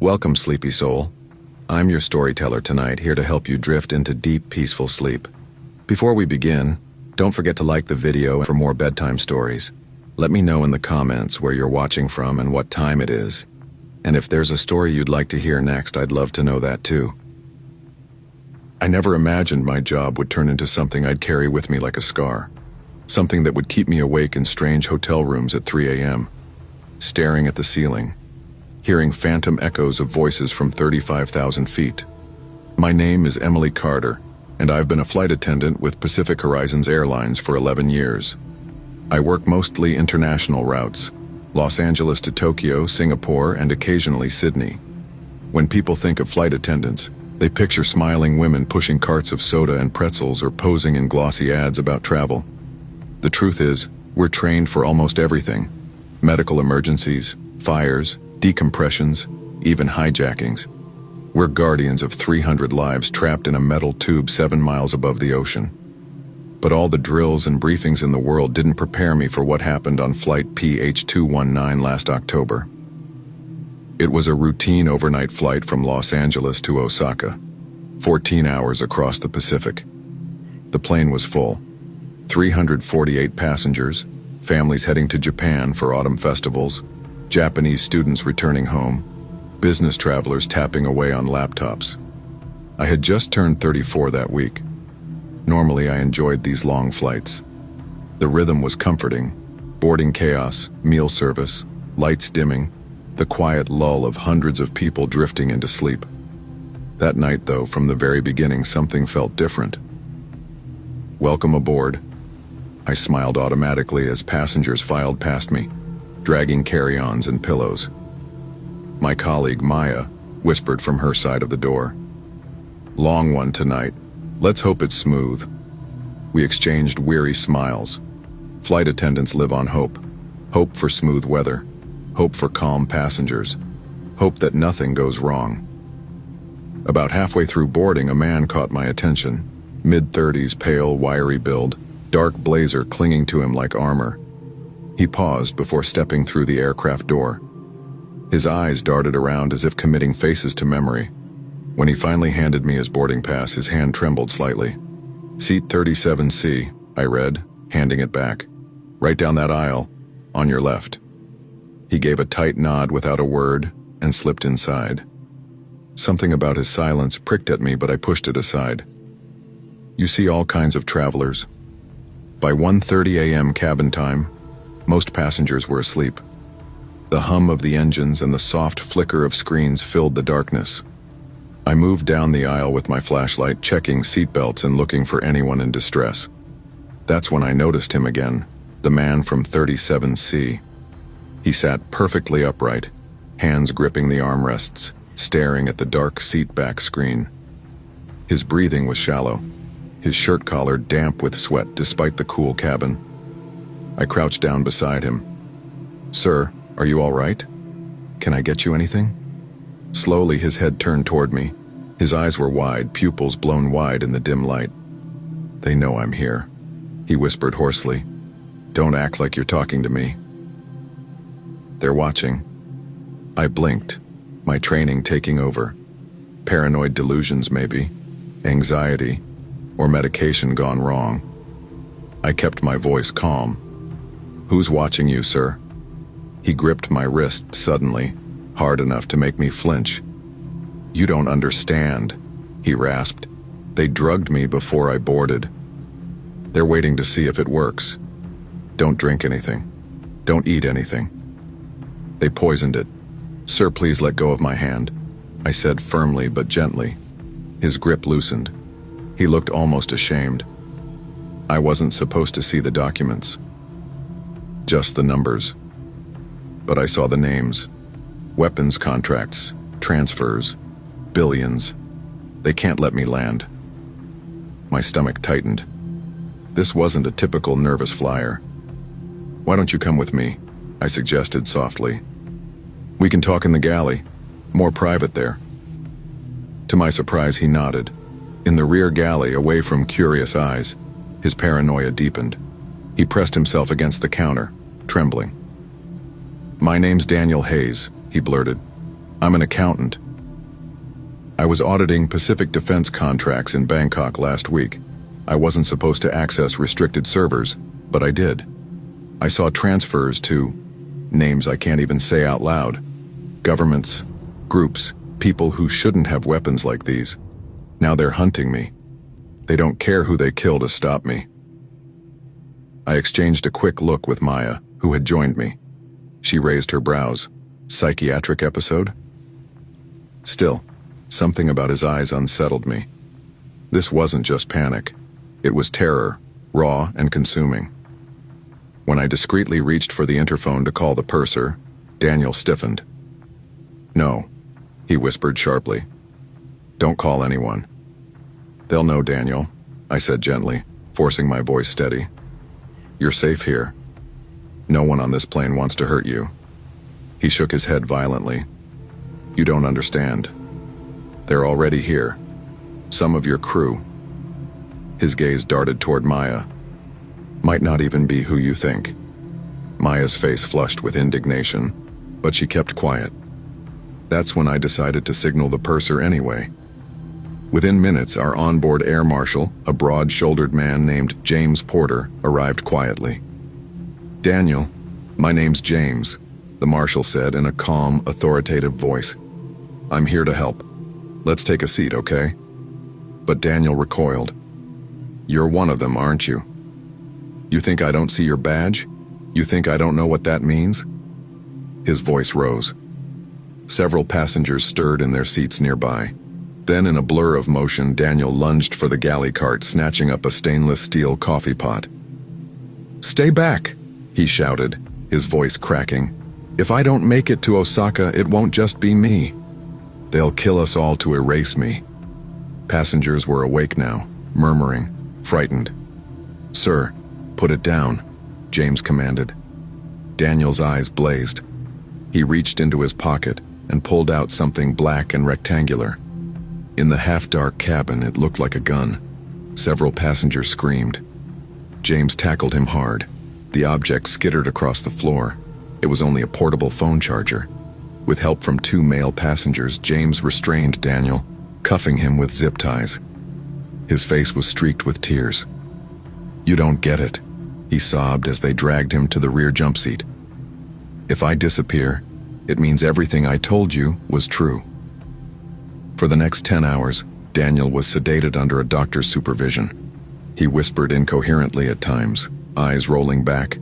Welcome, sleepy soul. I'm your storyteller tonight, here to help you drift into deep, peaceful sleep. Before we begin, don't forget to like the video for more bedtime stories. Let me know in the comments where you're watching from and what time it is. And if there's a story you'd like to hear next, I'd love to know that too. I never imagined my job would turn into something I'd carry with me like a scar. Something that would keep me awake in strange hotel rooms at 3 a.m., staring at the ceiling, hearing phantom echoes of voices from 35,000 feet. My name is Emily Carter, and I've been a flight attendant with Pacific Horizons Airlines for 11 years. I work mostly international routes, Los Angeles to Tokyo, Singapore, and occasionally Sydney. When people think of flight attendants, they picture smiling women pushing carts of soda and pretzels or posing in glossy ads about travel. The truth is, we're trained for almost everything: medical emergencies, fires, decompressions, even hijackings. We're guardians of 300 lives trapped in a metal tube 7 miles above the ocean. But all the drills and briefings in the world didn't prepare me for what happened on flight PH219 last October. It was a routine overnight flight from Los Angeles to Osaka, 14 hours across the Pacific. The plane was full. 348 passengers, families heading to Japan for autumn festivals, Japanese students returning home, business travelers tapping away on laptops. I had just turned 34 that week. Normally I enjoyed these long flights. The rhythm was comforting: boarding chaos, meal service, lights dimming, the quiet lull of hundreds of people drifting into sleep. That night, though, from the very beginning, something felt different. "Welcome aboard." I smiled automatically as passengers filed past me, dragging carry-ons and pillows. My colleague, Maya, whispered from her side of the door, "Long one tonight. Let's hope it's smooth." We exchanged weary smiles. Flight attendants live on hope. Hope for smooth weather. Hope for calm passengers. Hope that nothing goes wrong. About halfway through boarding, a man caught my attention. Mid-30s, pale, wiry build, dark blazer clinging to him like armor. He paused before stepping through the aircraft door. His eyes darted around as if committing faces to memory. When he finally handed me his boarding pass, his hand trembled slightly. "Seat 37C, I read, handing it back. "Right down that aisle, on your left." He gave a tight nod without a word and slipped inside. Something about his silence pricked at me, but I pushed it aside. You see all kinds of travelers. By 1:30 a.m. cabin time, most passengers were asleep. The hum of the engines and the soft flicker of screens filled the darkness. I moved down the aisle with my flashlight, checking seatbelts and looking for anyone in distress. That's when I noticed him again, the man from 37C. He sat perfectly upright, hands gripping the armrests, staring at the dark seat-back screen. His breathing was shallow, his shirt collar damp with sweat despite the cool cabin. I crouched down beside him. "Sir, are you all right? Can I get you anything?" Slowly his head turned toward me. His eyes were wide, pupils blown wide in the dim light. "They know I'm here," he whispered hoarsely. "Don't act like you're talking to me." "They're watching." I blinked, my training taking over. Paranoid delusions maybe, anxiety, or medication gone wrong. I kept my voice calm. "Who's watching you, sir?" He gripped my wrist suddenly, hard enough to make me flinch. "You don't understand," he rasped. "They drugged me before I boarded. They're waiting to see if it works. Don't drink anything. Don't eat anything. They poisoned it. Sir, please let go of my hand," I said firmly but gently. His grip loosened. He looked almost ashamed. I wasn't supposed to see the documents. Just the numbers. But I saw the names. Weapons contracts, transfers, billions. They can't let me land. My stomach tightened. This wasn't a typical nervous flyer. "Why don't you come with me?" I suggested softly. "We can talk in the galley. More private there." To my surprise, he nodded. In the rear galley, away from curious eyes, his paranoia deepened. He pressed himself against the counter, trembling. "My name's Daniel Hayes," he blurted. I'm an accountant. I was auditing Pacific Defense contracts in Bangkok last week. I wasn't supposed to access restricted servers, but I did. I saw transfers to names I can't even say out loud. Governments, groups, people who shouldn't have weapons like these. Now they're hunting me. They don't care who they kill to stop me. I exchanged a quick look with Maya, who had joined me. She raised her brows. Psychiatric episode? Still, something about his eyes unsettled me. This wasn't just panic. It was terror, raw and consuming. When I discreetly reached for the interphone to call the purser, Daniel stiffened. "No," he whispered sharply. "Don't call anyone." "They'll know, Daniel," I said gently, forcing my voice steady. "You're safe here. No one on this plane wants to hurt you." He shook his head violently. "You don't understand. They're already here. Some of your crew." His gaze darted toward Maya. "Might not even be who you think." Maya's face flushed with indignation, but she kept quiet. That's when I decided to signal the purser anyway. Within minutes, our onboard air marshal, a broad-shouldered man named James Porter, arrived quietly. "Daniel, my name's James," the marshal said in a calm, authoritative voice. "I'm here to help. Let's take a seat, okay?" But Daniel recoiled. "You're one of them, aren't you? You think I don't see your badge? You think I don't know what that means?" His voice rose. Several passengers stirred in their seats nearby. Then, in a blur of motion, Daniel lunged for the galley cart, snatching up a stainless steel coffee pot. "Stay back!" he shouted, his voice cracking. "If I don't make it to Osaka, it won't just be me. They'll kill us all to erase me." Passengers were awake now, murmuring, frightened. "Sir, put it down," James commanded. Daniel's eyes blazed. He reached into his pocket and pulled out something black and rectangular. In the half-dark cabin, it looked like a gun. Several passengers screamed. James tackled him hard. The object skittered across the floor. It was only a portable phone charger. With help from 2 male passengers, James restrained Daniel, cuffing him with zip ties. His face was streaked with tears. "You don't get it," he sobbed as they dragged him to the rear jump seat. "If I disappear, it means everything I told you was true." For the next 10 hours, Daniel was sedated under a doctor's supervision. He whispered incoherently at times, eyes rolling back,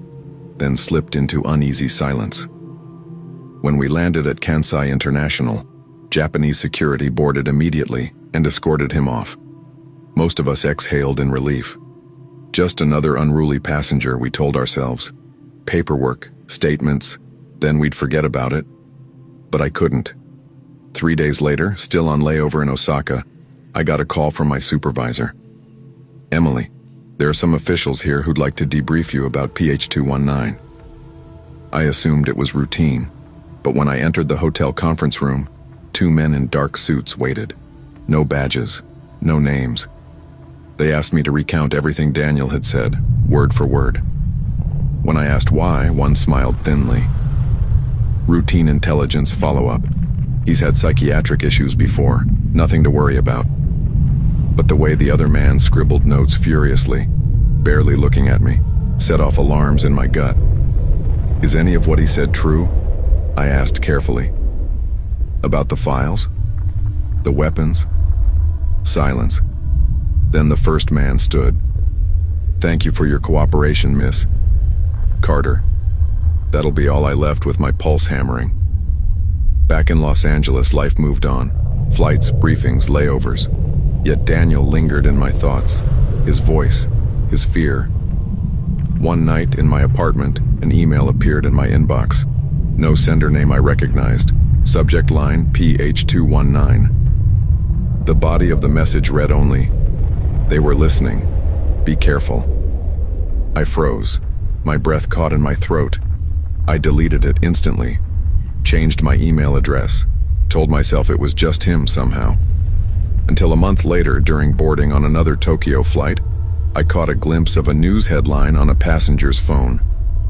then slipped into uneasy silence. When we landed at Kansai International, Japanese security boarded immediately and escorted him off. Most of us exhaled in relief. Just another unruly passenger, we told ourselves. Paperwork, statements, then we'd forget about it. But I couldn't. 3 days later, still on layover in Osaka, I got a call from my supervisor. "Emily, there are some officials here who'd like to debrief you about PH219. I assumed it was routine, but when I entered the hotel conference room, 2 men in dark suits waited. No badges, no names. They asked me to recount everything Daniel had said, word for word. When I asked why, one smiled thinly. "Routine intelligence follow-up. He's had psychiatric issues before, nothing to worry about." But the way the other man scribbled notes furiously, barely looking at me, set off alarms in my gut. "Is any of what he said true?" I asked carefully. "About the files? The weapons?" Silence. Then the first man stood. "Thank you for your cooperation, Miss Carter." That'll be all I left with my pulse hammering. Back in Los Angeles, life moved on. Flights, briefings, layovers. Yet Daniel lingered in my thoughts. His voice, his fear. One night in my apartment, an email appeared in my inbox. No sender name I recognized. Subject line PH219. The body of the message read only, "They were listening. Be careful." I froze. My breath caught in my throat. I deleted it instantly. Changed my email address. Told myself it was just him somehow. Until a month later, during boarding on another Tokyo flight, I caught a glimpse of a news headline on a passenger's phone.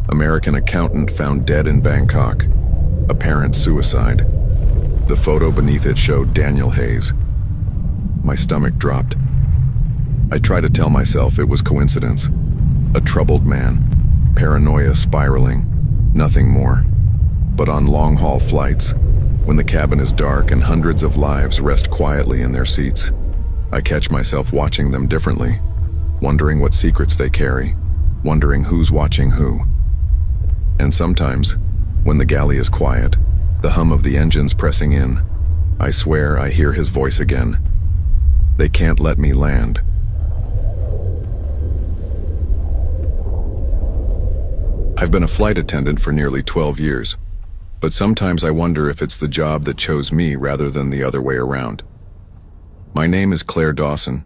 "American accountant found dead in Bangkok. Apparent suicide." The photo beneath it showed Daniel Hayes. My stomach dropped. I tried to tell myself it was coincidence. A troubled man, paranoia spiraling, nothing more. But on long-haul flights, when the cabin is dark and hundreds of lives rest quietly in their seats, I catch myself watching them differently, wondering what secrets they carry, wondering who's watching who. And sometimes, when the galley is quiet, the hum of the engines pressing in, I swear I hear his voice again. They can't let me land. I've been a flight attendant for nearly 12 years, but sometimes I wonder if it's the job that chose me rather than the other way around. My name is Claire Dawson,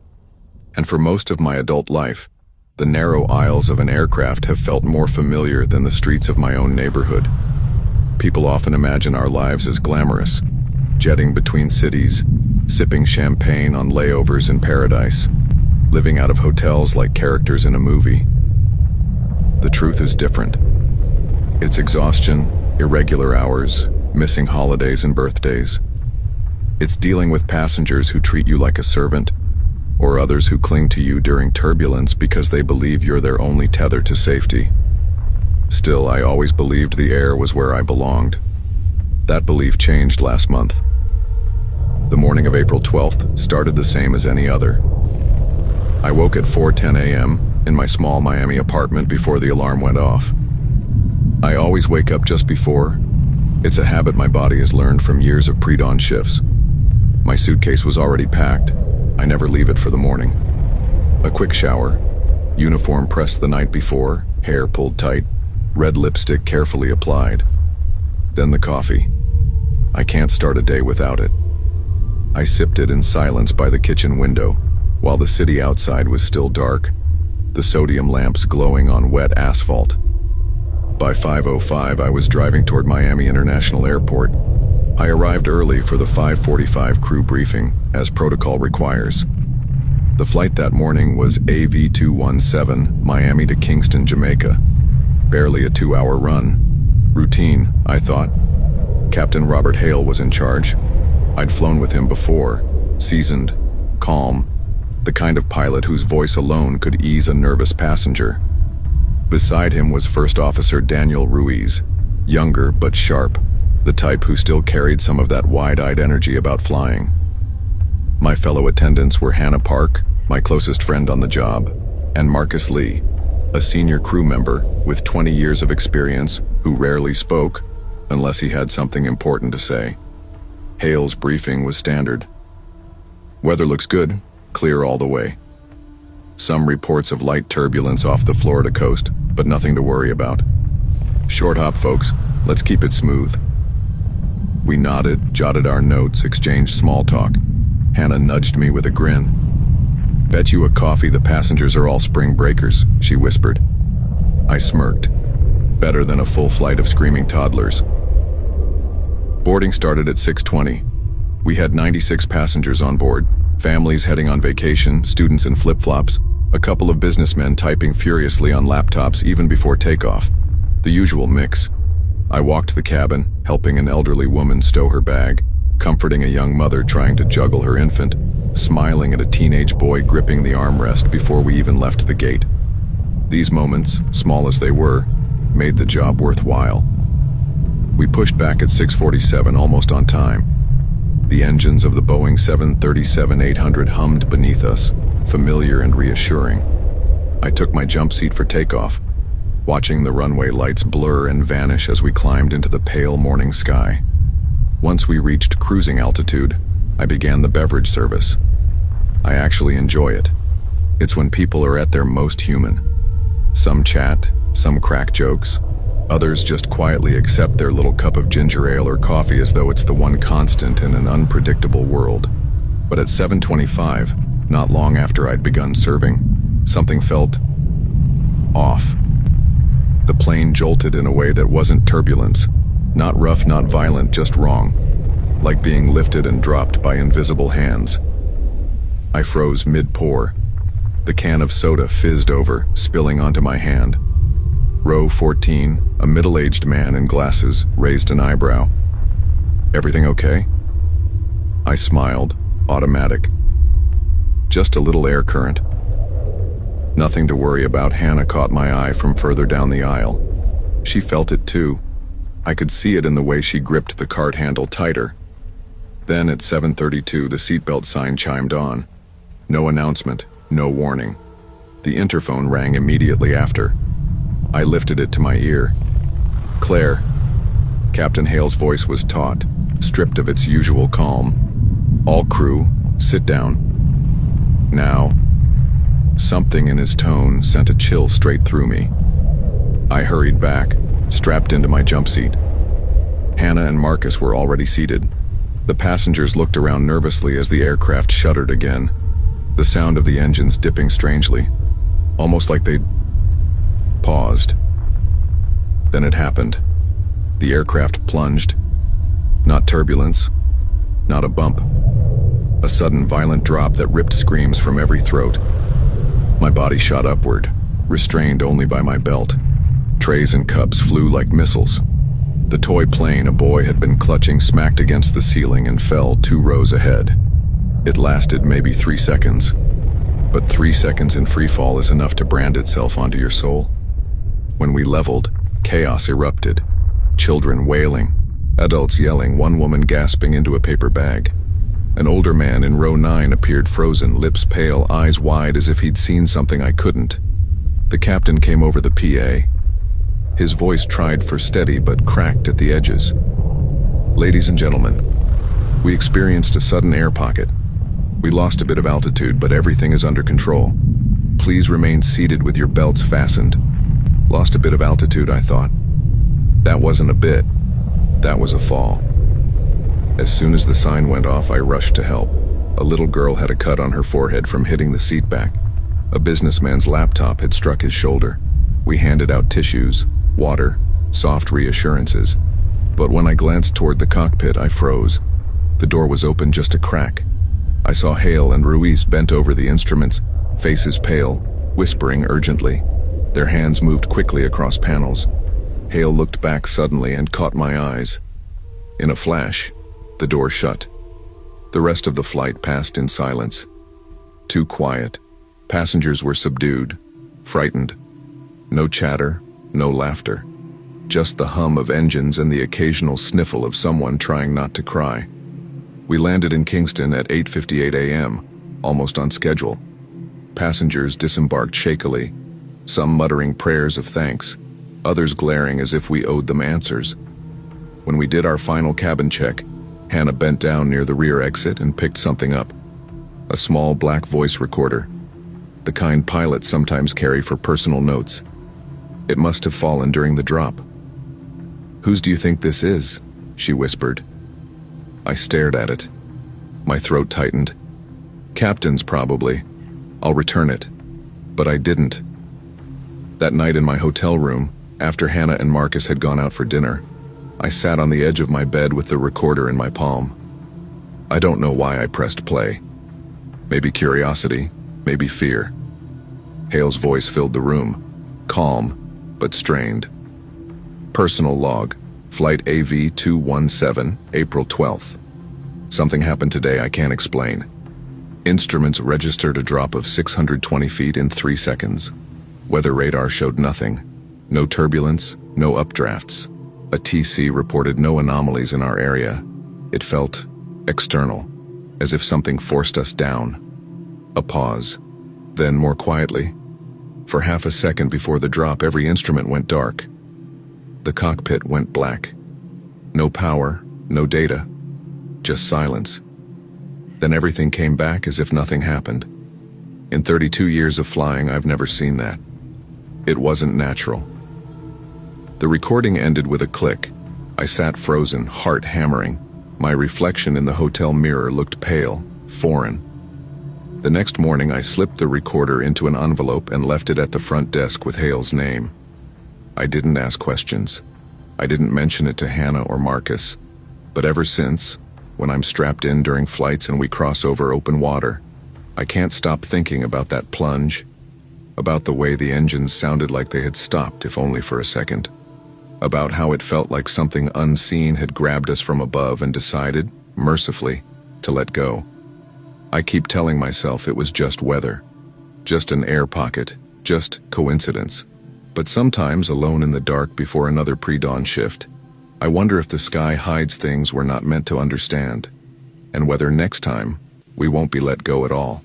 and for most of my adult life, the narrow aisles of an aircraft have felt more familiar than the streets of my own neighborhood. People often imagine our lives as glamorous, jetting between cities, sipping champagne on layovers in paradise, living out of hotels like characters in a movie. The truth is different. It's exhaustion, irregular hours, missing holidays and birthdays. It's dealing with passengers who treat you like a servant, or others who cling to you during turbulence because they believe you're their only tether to safety. Still, I always believed the air was where I belonged. That belief changed last month. The morning of April 12th started the same as any other. I woke at 4:10 a.m. in my small Miami apartment before the alarm went off. I always wake up just before. It's a habit my body has learned from years of pre-dawn shifts. My suitcase was already packed. I never leave it for the morning. A quick shower, uniform pressed the night before, hair pulled tight, red lipstick carefully applied. Then the coffee. I can't start a day without it. I sipped it in silence by the kitchen window, while the city outside was still dark, the sodium lamps glowing on wet asphalt. By 5:05, I was driving toward Miami International Airport. I arrived early for the 5:45 crew briefing, as protocol requires. The flight that morning was AV217, Miami to Kingston, Jamaica. Barely a 2-hour run. Routine, I thought. Captain Robert Hale was in charge. I'd flown with him before, seasoned, calm, the kind of pilot whose voice alone could ease a nervous passenger. Beside him was First Officer Daniel Ruiz, younger but sharp, the type who still carried some of that wide-eyed energy about flying. My fellow attendants were Hannah Park, my closest friend on the job, and Marcus Lee, a senior crew member with 20 years of experience who rarely spoke unless he had something important to say. Hale's briefing was standard. Weather looks good, clear all the way. Some reports of light turbulence off the Florida coast, but nothing to worry about. Short hop, folks. Let's keep it smooth. We nodded, jotted our notes, exchanged small talk. Hannah nudged me with a grin. Bet you a coffee the passengers are all spring breakers, she whispered. I smirked. Better than a full flight of screaming toddlers. Boarding started at 6:20. We had 96 passengers on board, families heading on vacation, students in flip-flops, a couple of businessmen typing furiously on laptops even before takeoff. The usual mix. I walked the cabin, helping an elderly woman stow her bag, comforting a young mother trying to juggle her infant, smiling at a teenage boy gripping the armrest before we even left the gate. These moments, small as they were, made the job worthwhile. We pushed back at 6:47, almost on time. The engines of the Boeing 737-800 hummed beneath us, familiar and reassuring. I took my jump seat for takeoff, watching the runway lights blur and vanish as we climbed into the pale morning sky. Once we reached cruising altitude, I began the beverage service. I actually enjoy it. It's when people are at their most human. Some chat, some crack jokes. Others just quietly accept their little cup of ginger ale or coffee as though it's the one constant in an unpredictable world. But at 7:25, not long after I'd begun serving, something felt off. The plane jolted in a way that wasn't turbulence. Not rough, not violent, just wrong. Like being lifted and dropped by invisible hands. I froze mid-pour. The can of soda fizzed over, spilling onto my hand. Row 14, a middle-aged man in glasses, raised an eyebrow. Everything okay? I smiled, automatic. Just a little air current. Nothing to worry about. Hannah caught my eye from further down the aisle. She felt it too. I could see it in the way she gripped the cart handle tighter. Then at 7:32, the seatbelt sign chimed on. No announcement, no warning. The interphone rang immediately after. I lifted it to my ear. "Claire." Captain Hale's voice was taut, stripped of its usual calm. "All crew, sit down. Now." Something in his tone sent a chill straight through me. I hurried back, strapped into my jump seat. Hannah and Marcus were already seated. The passengers looked around nervously as the aircraft shuddered again, the sound of the engines dipping strangely, almost like they'd paused. Then it happened. The aircraft plunged. Not turbulence, not a bump. A sudden violent drop that ripped screams from every throat. My body shot upward, restrained only by my belt. Trays and cups flew like missiles. The toy plane a boy had been clutching smacked against the ceiling and fell 2 rows ahead. It lasted maybe 3 seconds. But 3 seconds in free fall is enough to brand itself onto your soul. When we leveled, chaos erupted. Children wailing, adults yelling, one woman gasping into a paper bag. An older man in row 9 appeared frozen, lips pale, eyes wide as if he'd seen something I couldn't. The captain came over the PA. His voice tried for steady but cracked at the edges. "Ladies and gentlemen, we experienced a sudden air pocket. We lost a bit of altitude, but everything is under control. Please remain seated with your belts fastened." Lost a bit of altitude, I thought. That wasn't a bit. That was a fall. As soon as the sign went off, I rushed to help. A little girl had a cut on her forehead from hitting the seat back. A businessman's laptop had struck his shoulder. We handed out tissues, water, soft reassurances. But when I glanced toward the cockpit, I froze. The door was open just a crack. I saw Hale and Ruiz bent over the instruments, faces pale, whispering urgently. Their hands moved quickly across panels. Hale looked back suddenly and caught my eyes. In a flash, the door shut. The rest of the flight passed in silence. Too quiet. Passengers were subdued, frightened. No chatter, no laughter. Just the hum of engines and the occasional sniffle of someone trying not to cry. We landed in Kingston at 8:58 a.m., almost on schedule. Passengers disembarked shakily, some muttering prayers of thanks, others glaring as if we owed them answers. When we did our final cabin check, Hannah bent down near the rear exit and picked something up. A small black voice recorder, the kind pilots sometimes carry for personal notes. It must have fallen during the drop. "Whose do you think this is?" she whispered. I stared at it. My throat tightened. "Captain's, probably. I'll return it." But I didn't. That night in my hotel room, after Hannah and Marcus had gone out for dinner, I sat on the edge of my bed with the recorder in my palm. I don't know why I pressed play. Maybe curiosity, maybe fear. Hale's voice filled the room, calm, but strained. Personal log, Flight AV217, April 12th. Something happened today I can't explain. Instruments registered a drop of 620 feet in 3 seconds. Weather radar showed nothing. No turbulence, no updrafts. A TC reported no anomalies in our area. It felt external, as if something forced us down. A pause. Then, more quietly, for half a second before the drop, every instrument went dark. The cockpit went black. No power, no data, just silence. Then everything came back as if nothing happened. In 32 years of flying, I've never seen that. It wasn't natural. The recording ended with a click. I sat frozen, heart hammering. My reflection in the hotel mirror looked pale, foreign. The next morning, I slipped the recorder into an envelope and left it at the front desk with Hale's name. I didn't ask questions. I didn't mention it to Hannah or Marcus. But ever since, when I'm strapped in during flights and we cross over open water, I can't stop thinking about that plunge, about the way the engines sounded like they had stopped, if only for a second, about how it felt like something unseen had grabbed us from above and decided, mercifully, to let go. I keep telling myself it was just weather, just an air pocket, just coincidence. But sometimes, alone in the dark before another pre-dawn shift, I wonder if the sky hides things we're not meant to understand, and whether next time we won't be let go at all.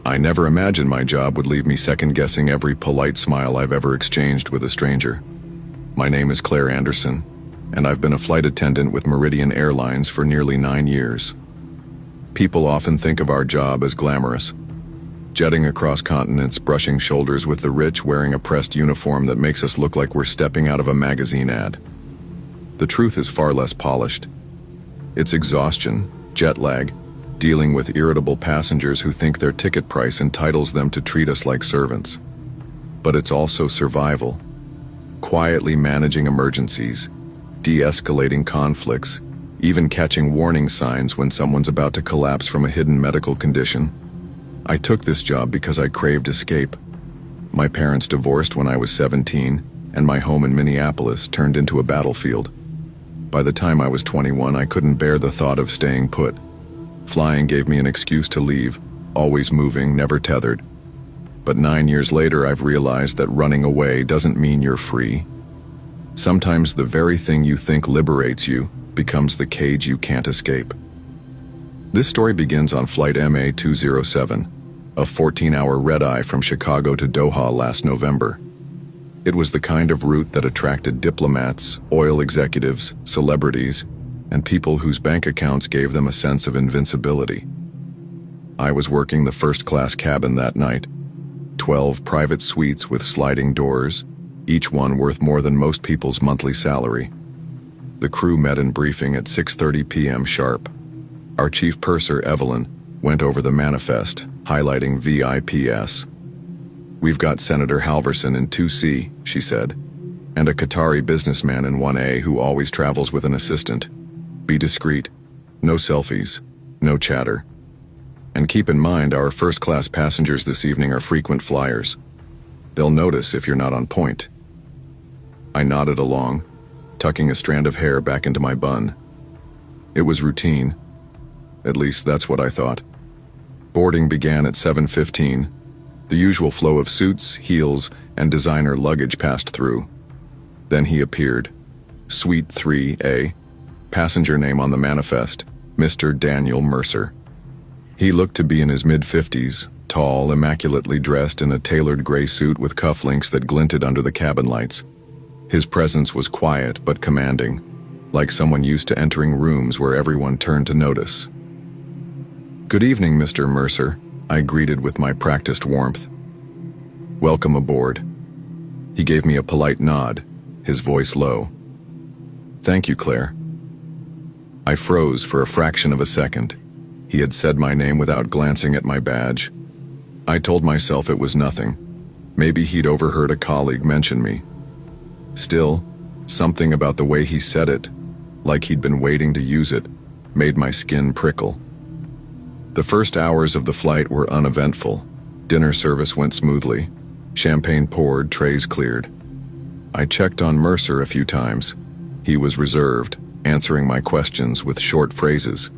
I never imagined my job would leave me second-guessing every polite smile I've ever exchanged with a stranger. My name is Claire Anderson, and I've been a flight attendant with Meridian Airlines for nearly 9 years. People often think of our job as glamorous. Jetting across continents, brushing shoulders with the rich, wearing a pressed uniform that makes us look like we're stepping out of a magazine ad. The truth is far less polished. It's exhaustion, jet lag, dealing with irritable passengers who think their ticket price entitles them to treat us like servants. But it's also survival. Quietly managing emergencies, de-escalating conflicts, even catching warning signs when someone's about to collapse from a hidden medical condition. I took this job because I craved escape. My parents divorced when I was 17, and my home in Minneapolis turned into a battlefield. By the time I was 21, I couldn't bear the thought of staying put. Flying gave me an excuse to leave, always moving, never tethered. But 9 years later, I've realized that running away doesn't mean you're free. Sometimes the very thing you think liberates you becomes the cage you can't escape. This story begins on Flight MA207, a 14-hour red-eye from Chicago to Doha last November. It was the kind of route that attracted diplomats, oil executives, celebrities, and people whose bank accounts gave them a sense of invincibility. I was working the first-class cabin that night, 12 private suites with sliding doors, each one worth more than most people's monthly salary. The crew met in briefing at 6:30 p.m. sharp. Our chief purser, Evelyn, went over the manifest, highlighting VIPs. "We've got Senator Halverson in 2C, she said, and a Qatari businessman in 1A who always travels with an assistant. Be discreet, no selfies, no chatter. And keep in mind our first-class passengers this evening are frequent flyers. They'll notice if you're not on point." I nodded along, tucking a strand of hair back into my bun. It was routine. At least that's what I thought. Boarding began at 7:15. The usual flow of suits, heels, and designer luggage passed through. Then he appeared. Suite 3A, passenger name on the manifest, Mr. Daniel Mercer. He looked to be in his mid-50s, tall, immaculately dressed in a tailored gray suit with cufflinks that glinted under the cabin lights. His presence was quiet but commanding, like someone used to entering rooms where everyone turned to notice. "Good evening, Mr. Mercer," I greeted with my practiced warmth. "Welcome aboard." He gave me a polite nod, his voice low. "Thank you, Claire." I froze for a fraction of a second. He had said my name without glancing at my badge. I told myself it was nothing. Maybe he'd overheard a colleague mention me. Still, something about the way he said it, like he'd been waiting to use it, made my skin prickle. The first hours of the flight were uneventful. Dinner service went smoothly. Champagne poured, trays cleared. I checked on Mercer a few times. He was reserved, answering my questions with short phrases.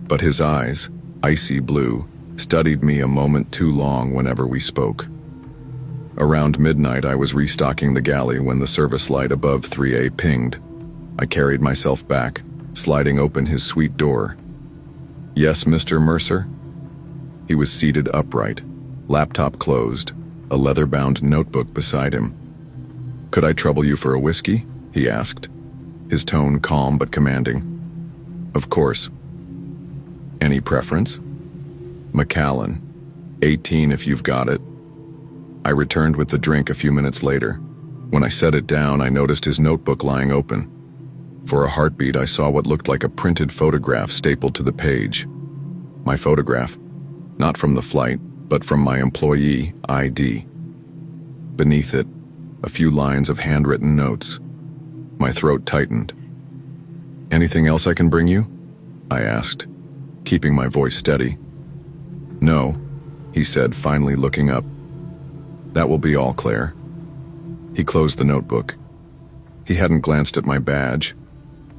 But his eyes, icy blue, studied me a moment too long whenever we spoke. Around midnight, I was restocking the galley when the service light above 3A pinged. I carried myself back, sliding open his suite door. "Yes, Mr. Mercer?" He was seated upright, laptop closed, a leather-bound notebook beside him. "Could I trouble you for a whiskey?" he asked, his tone calm but commanding. "Of course." "Any preference?" "Macallan. 18 if you've got it." I returned with the drink a few minutes later. When I set it down, I noticed his notebook lying open. For a heartbeat, I saw what looked like a printed photograph stapled to the page. My photograph, not from the flight, but from my employee ID. Beneath it, a few lines of handwritten notes. My throat tightened. "Anything else I can bring you?" I asked, keeping my voice steady. "No," he said, finally looking up. "That will be all, Claire." He closed the notebook. He hadn't glanced at my badge.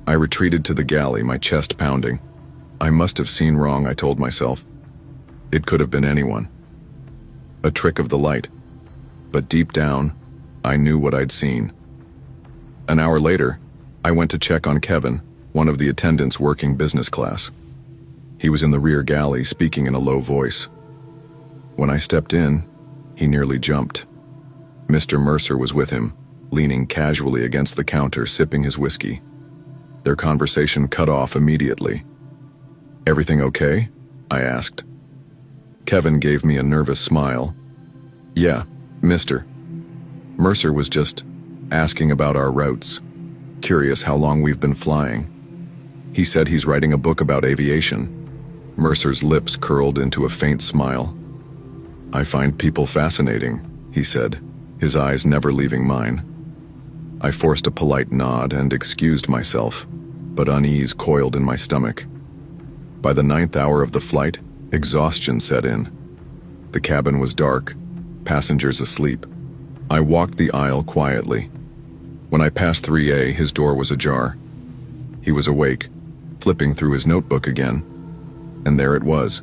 I retreated to the galley, my chest pounding. I must have seen wrong, I told myself. It could have been anyone. A trick of the light. But deep down, I knew what I'd seen. An hour later, I went to check on Kevin, one of the attendants working business class. He was in the rear galley, speaking in a low voice. When I stepped in, he nearly jumped. Mr. Mercer was with him, leaning casually against the counter, sipping his whiskey. Their conversation cut off immediately. "Everything okay?" I asked. Kevin gave me a nervous smile. "Yeah, Mr. Mercer was just asking about our routes, curious how long we've been flying. He said he's writing a book about aviation." Mercer's lips curled into a faint smile. "I find people fascinating," he said, his eyes never leaving mine. I forced a polite nod and excused myself, but unease coiled in my stomach. By the 9th hour of the flight, exhaustion set in. The cabin was dark, passengers asleep. I walked the aisle quietly. When I passed 3A, his door was ajar. He was awake, flipping through his notebook again. And there it was,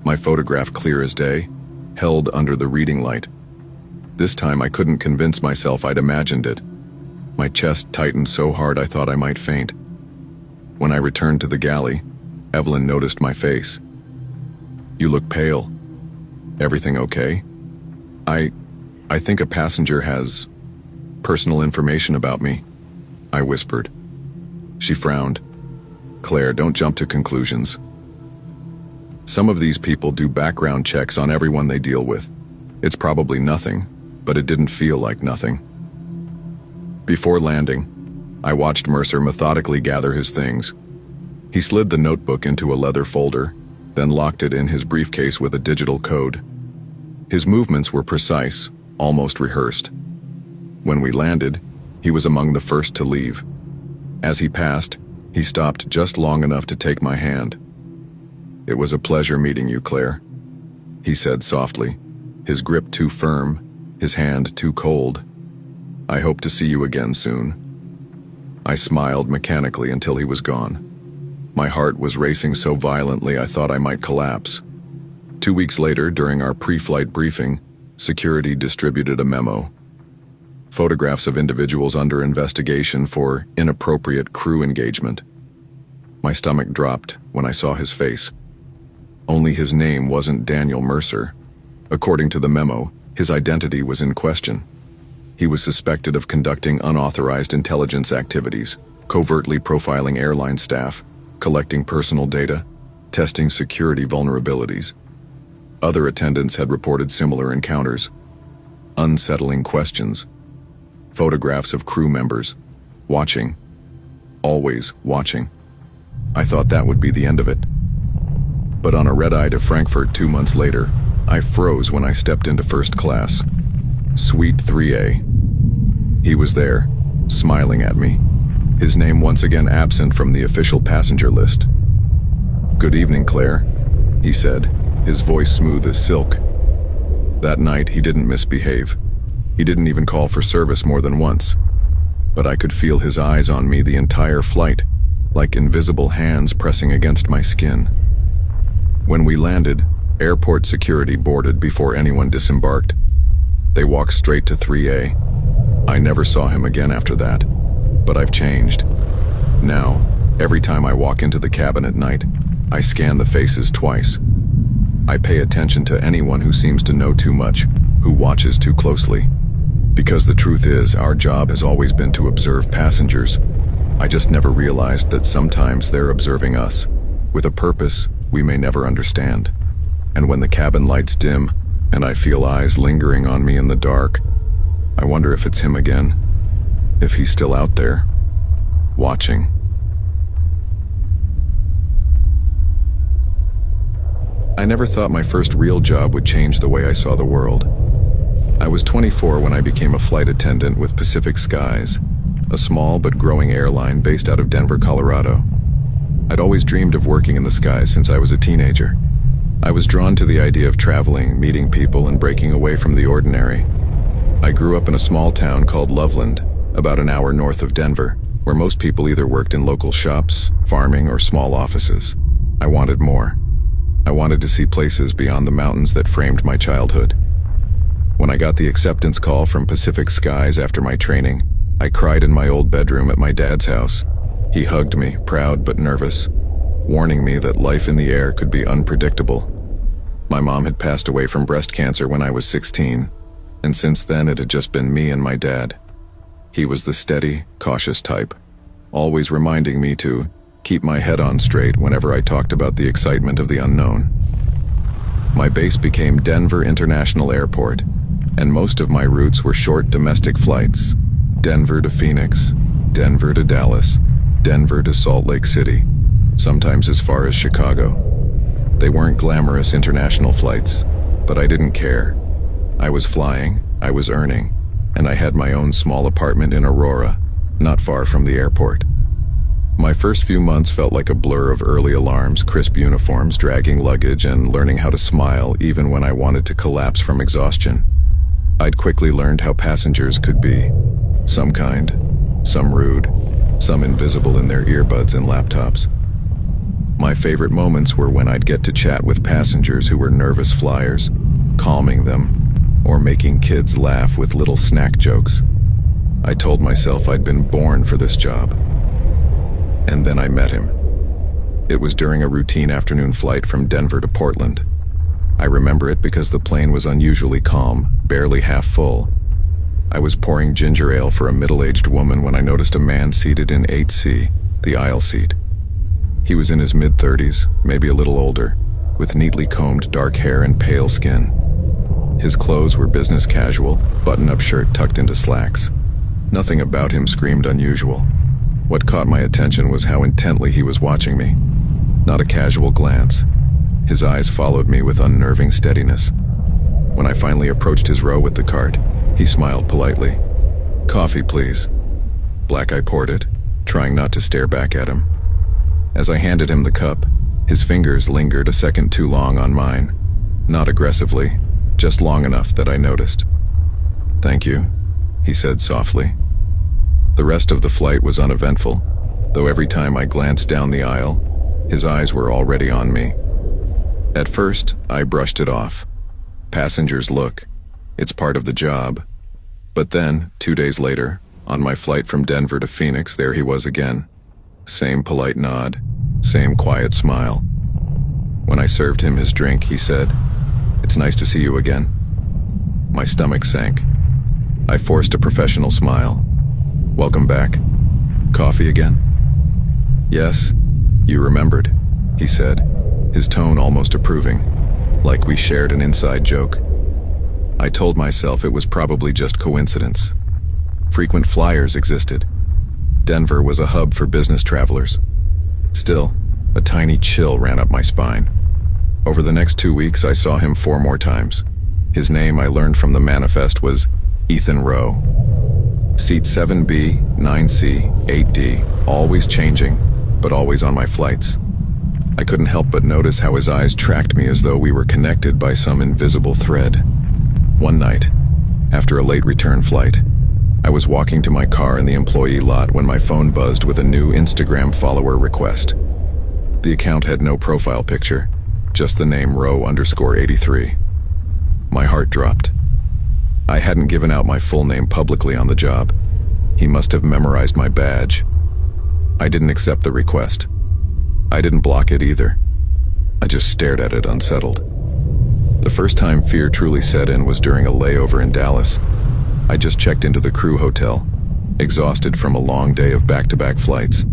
my photograph clear as day, held under the reading light. This time I couldn't convince myself I'd imagined it. My chest tightened so hard I thought I might faint. When I returned to the galley, Evelyn noticed my face. "You look pale. Everything okay?" I think a passenger has personal information about me," I whispered. She frowned. "Claire, don't jump to conclusions. Some of these people do background checks on everyone they deal with. It's probably nothing, but it didn't feel like nothing." Before landing, I watched Mercer methodically gather his things. He slid the notebook into a leather folder, then locked it in his briefcase with a digital code. His movements were precise, almost rehearsed. When we landed, he was among the first to leave. As he passed, he stopped just long enough to take my hand. "It was a pleasure meeting you, Claire," he said softly, his grip too firm, his hand too cold. "I hope to see you again soon." I smiled mechanically until he was gone. My heart was racing so violently I thought I might collapse. 2 weeks later, during our pre-flight briefing, security distributed a memo. Photographs of individuals under investigation for inappropriate crew engagement. My stomach dropped when I saw his face. Only his name wasn't Daniel Mercer. According to the memo, his identity was in question. He was suspected of conducting unauthorized intelligence activities, covertly profiling airline staff, collecting personal data, testing security vulnerabilities. Other attendants had reported similar encounters. Unsettling questions. Photographs of crew members, watching, always watching. I thought that would be the end of it. But on a red-eye to Frankfurt 2 months later, I froze when I stepped into first class. Suite 3A. He was there, smiling at me, his name once again absent from the official passenger list. "Good evening, Claire," he said, his voice smooth as silk. That night he didn't misbehave. He didn't even call for service more than once. But I could feel his eyes on me the entire flight, like invisible hands pressing against my skin. When we landed, airport security boarded before anyone disembarked. They walked straight to 3A. I never saw him again after that, but I've changed. Now, every time I walk into the cabin at night, I scan the faces twice. I pay attention to anyone who seems to know too much, who watches too closely. Because the truth is, our job has always been to observe passengers. I just never realized that sometimes they're observing us, with a purpose we may never understand. And when the cabin lights dim, and I feel eyes lingering on me in the dark, I wonder if it's him again, if he's still out there, watching. I never thought my first real job would change the way I saw the world. I was 24 when I became a flight attendant with Pacific Skies, a small but growing airline based out of Denver, Colorado. I'd always dreamed of working in the skies since I was a teenager. I was drawn to the idea of traveling, meeting people, and breaking away from the ordinary. I grew up in a small town called Loveland, about an hour north of Denver, where most people either worked in local shops, farming, or small offices. I wanted more. I wanted to see places beyond the mountains that framed my childhood. When I got the acceptance call from Pacific Skies after my training, I cried in my old bedroom at my dad's house. He hugged me, proud but nervous, warning me that life in the air could be unpredictable. My mom had passed away from breast cancer when I was 16, and since then it had just been me and my dad. He was the steady, cautious type, always reminding me to keep my head on straight whenever I talked about the excitement of the unknown. My base became Denver International Airport, and most of my routes were short domestic flights. Denver to Phoenix, Denver to Dallas, Denver to Salt Lake City, sometimes as far as Chicago. They weren't glamorous international flights, but I didn't care. I was flying, I was earning, and I had my own small apartment in Aurora, not far from the airport. My first few months felt like a blur of early alarms, crisp uniforms, dragging luggage, and learning how to smile even when I wanted to collapse from exhaustion. I'd quickly learned how passengers could be. Some kind, some rude, some invisible in their earbuds and laptops. My favorite moments were when I'd get to chat with passengers who were nervous flyers, calming them, or making kids laugh with little snack jokes. I told myself I'd been born for this job. And then I met him. It was during a routine afternoon flight from Denver to Portland. I remember it because the plane was unusually calm, barely half full. I was pouring ginger ale for a middle-aged woman when I noticed a man seated in 8C, the aisle seat. He was in his mid-30s, maybe a little older, with neatly combed dark hair and pale skin. His clothes were business casual, button-up shirt tucked into slacks. Nothing about him screamed unusual. What caught my attention was how intently he was watching me. Not a casual glance. His eyes followed me with unnerving steadiness. When I finally approached his row with the cart, he smiled politely. "Coffee, please." Black I poured it, trying not to stare back at him. As I handed him the cup, his fingers lingered a second too long on mine. Not aggressively, just long enough that I noticed. "Thank you," he said softly. The rest of the flight was uneventful, though every time I glanced down the aisle, his eyes were already on me. At first, I brushed it off. Passengers look. It's part of the job. But then, 2 days later, on my flight from Denver to Phoenix, there he was again. Same polite nod, same quiet smile. When I served him his drink, he said, "It's nice to see you again." My stomach sank. I forced a professional smile. "Welcome back. Coffee again?" "Yes, you remembered," he said, his tone almost approving, like we shared an inside joke. I told myself it was probably just coincidence. Frequent flyers existed. Denver was a hub for business travelers. Still, a tiny chill ran up my spine. Over the next 2 weeks, I saw him 4 more times. His name, I learned from the manifest, was Ethan Rowe. Seat 7B, 9C, 8D, always changing, but always on my flights. I couldn't help but notice how his eyes tracked me as though we were connected by some invisible thread. One night, after a late return flight, I was walking to my car in the employee lot when my phone buzzed with a new Instagram follower request. The account had no profile picture, just the name Rowe_83. My heart dropped. I hadn't given out my full name publicly on the job. He must have memorized my badge. I didn't accept the request. I didn't block it either. I just stared at it unsettled. The first time fear truly set in was during a layover in Dallas. I just checked into the crew hotel, exhausted from a long day of back-to-back flights.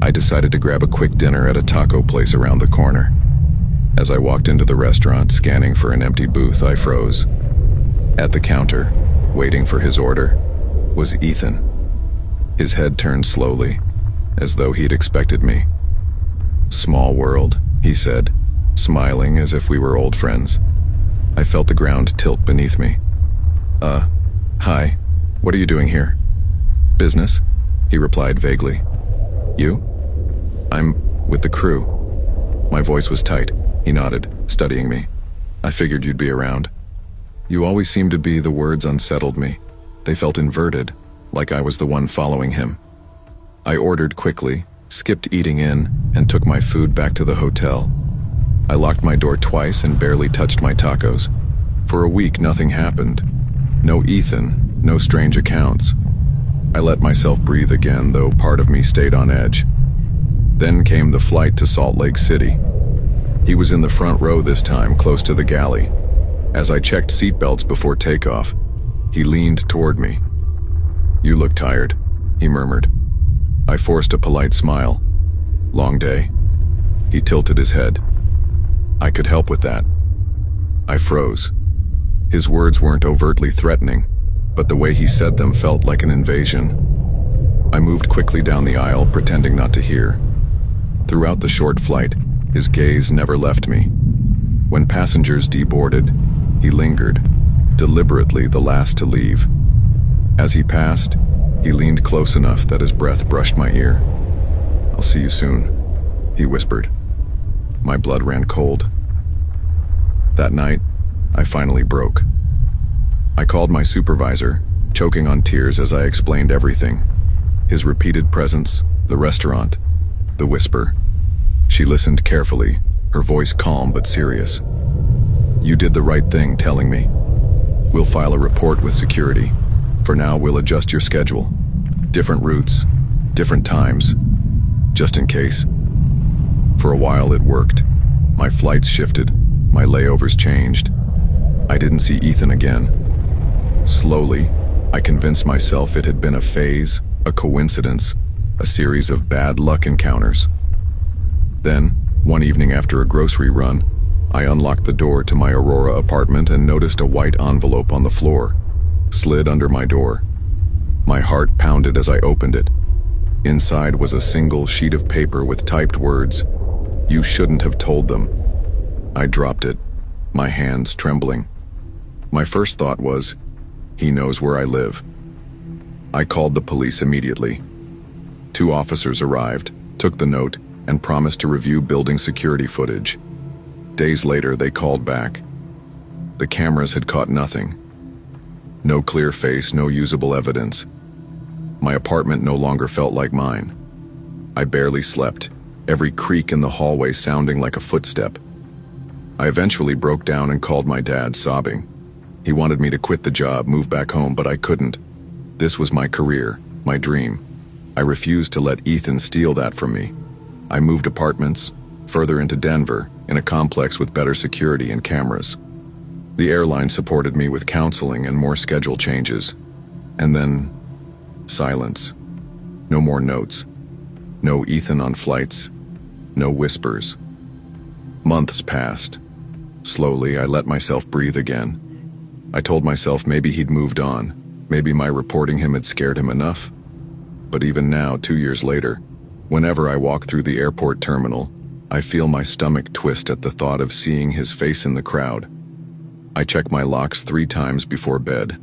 I decided to grab a quick dinner at a taco place around the corner. As I walked into the restaurant, scanning for an empty booth, I froze. At the counter, waiting for his order, was Ethan. His head turned slowly, as though he'd expected me. "Small world," he said, smiling as if we were old friends. I felt the ground tilt beneath me. Hi, what are you doing here?" "Business," he replied vaguely. "You?" "I'm with the crew." My voice was tight. He nodded, studying me. "I figured you'd be around." "You always seem to be," the words unsettled me. They felt inverted, like I was the one following him. I ordered quickly, skipped eating in, and took my food back to the hotel. I locked my door twice and barely touched my tacos. For a week, nothing happened. No Ethan, no strange accounts. I let myself breathe again, though part of me stayed on edge. Then came the flight to Salt Lake City. He was in the front row this time, close to the galley. As I checked seatbelts before takeoff, he leaned toward me. "You look tired," he murmured. I forced a polite smile. "Long day?" He tilted his head. "I could help with that." I froze. His words weren't overtly threatening, but the way he said them felt like an invasion. I moved quickly down the aisle, pretending not to hear. Throughout the short flight, his gaze never left me. When passengers deboarded, he lingered, deliberately the last to leave. As he passed, he leaned close enough that his breath brushed my ear. "I'll see you soon," he whispered. My blood ran cold. That night, I finally broke. I called my supervisor, choking on tears as I explained everything. His repeated presence, the restaurant, the whisper. She listened carefully, her voice calm but serious. "You did the right thing telling me. We'll file a report with security. For now, we'll adjust your schedule. Different routes, different times, just in case." For a while it worked. My flights shifted, my layovers changed. I didn't see Ethan again. Slowly, I convinced myself it had been a phase, a coincidence, a series of bad luck encounters. Then, one evening after a grocery run, I unlocked the door to my Aurora apartment and noticed a white envelope on the floor, slid under my door. My heart pounded as I opened it. Inside was a single sheet of paper with typed words, "You shouldn't have told them." I dropped it, my hands trembling. My first thought was, he knows where I live. I called the police immediately. 2 officers arrived, took the note, and promised to review building security footage. Days later, they called back. The cameras had caught nothing. No clear face, no usable evidence. My apartment no longer felt like mine. I barely slept, every creak in the hallway sounding like a footstep. I eventually broke down and called my dad, sobbing. He wanted me to quit the job, move back home, but I couldn't. This was my career, my dream. I refused to let Ethan steal that from me. I moved apartments, further into Denver, in a complex with better security and cameras. The airline supported me with counseling and more schedule changes. And then, silence. No more notes. No Ethan on flights. No whispers. Months passed. Slowly, I let myself breathe again. I told myself maybe he'd moved on. Maybe my reporting him had scared him enough. But even now, 2 years later, whenever I walk through the airport terminal, I feel my stomach twist at the thought of seeing his face in the crowd. I check my locks 3 times before bed.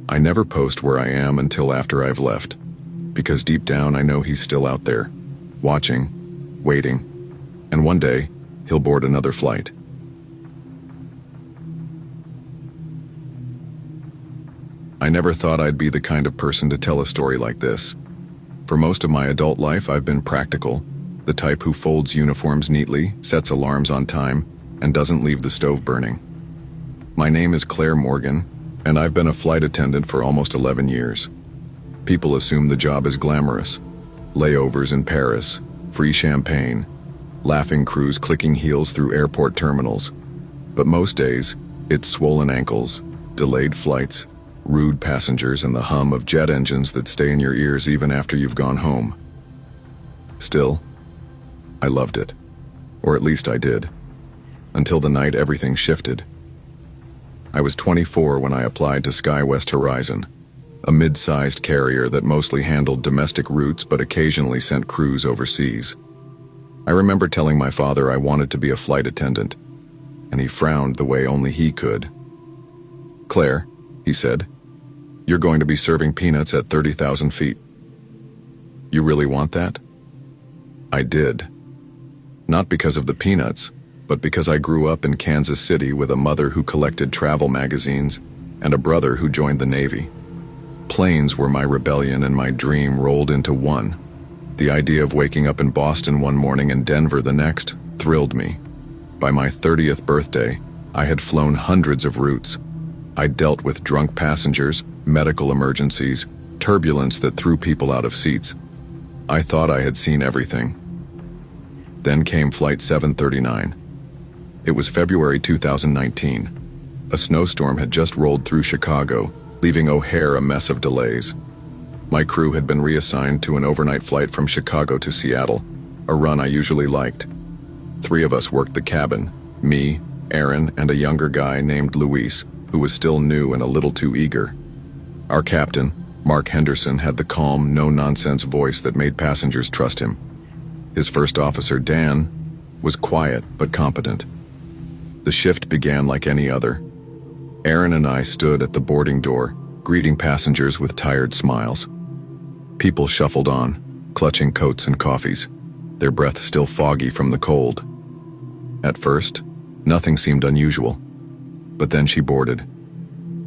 I never post where I am until after I've left, because deep down I know he's still out there, watching, waiting, and one day he'll board another flight. I never thought I'd be the kind of person to tell a story like this. For most of my adult life, I've been practical, the type who folds uniforms neatly, sets alarms on time, and doesn't leave the stove burning. My name is Claire Morgan, and I've been a flight attendant for almost 11 years. People assume the job is glamorous. Layovers in Paris, free champagne, laughing crews clicking heels through airport terminals. But most days, it's swollen ankles, delayed flights, rude passengers, and the hum of jet engines that stay in your ears even after you've gone home. Still, I loved it. Or at least I did. Until the night everything shifted. I was 24 when I applied to SkyWest Horizon, a mid-sized carrier that mostly handled domestic routes but occasionally sent crews overseas. I remember telling my father I wanted to be a flight attendant, and he frowned the way only he could. "Claire," he said, "you're going to be serving peanuts at 30,000 feet. You really want that?" I did. Not because of the peanuts, but because I grew up in Kansas City with a mother who collected travel magazines and a brother who joined the Navy. planes were my rebellion and my dream rolled into one. The idea of waking up in Boston one morning and Denver the next thrilled me. By my 30th birthday, I had flown hundreds of routes. I dealt with drunk passengers, medical emergencies, turbulence that threw people out of seats. I thought I had seen everything. Then came Flight 739. It was February 2019. A snowstorm had just rolled through Chicago, leaving O'Hare a mess of delays. My crew had been reassigned to an overnight flight from Chicago to Seattle, a run I usually liked. 3 of us worked the cabin, me, Aaron, and a younger guy named Luis, who was still new and a little too eager. Our captain, Mark Henderson, had the calm, no-nonsense voice that made passengers trust him. His first officer, Dan, was quiet but competent. The shift began like any other. Aaron and I stood at the boarding door, greeting passengers with tired smiles. People shuffled on, clutching coats and coffees, their breath still foggy from the cold. At first, nothing seemed unusual. But then she boarded.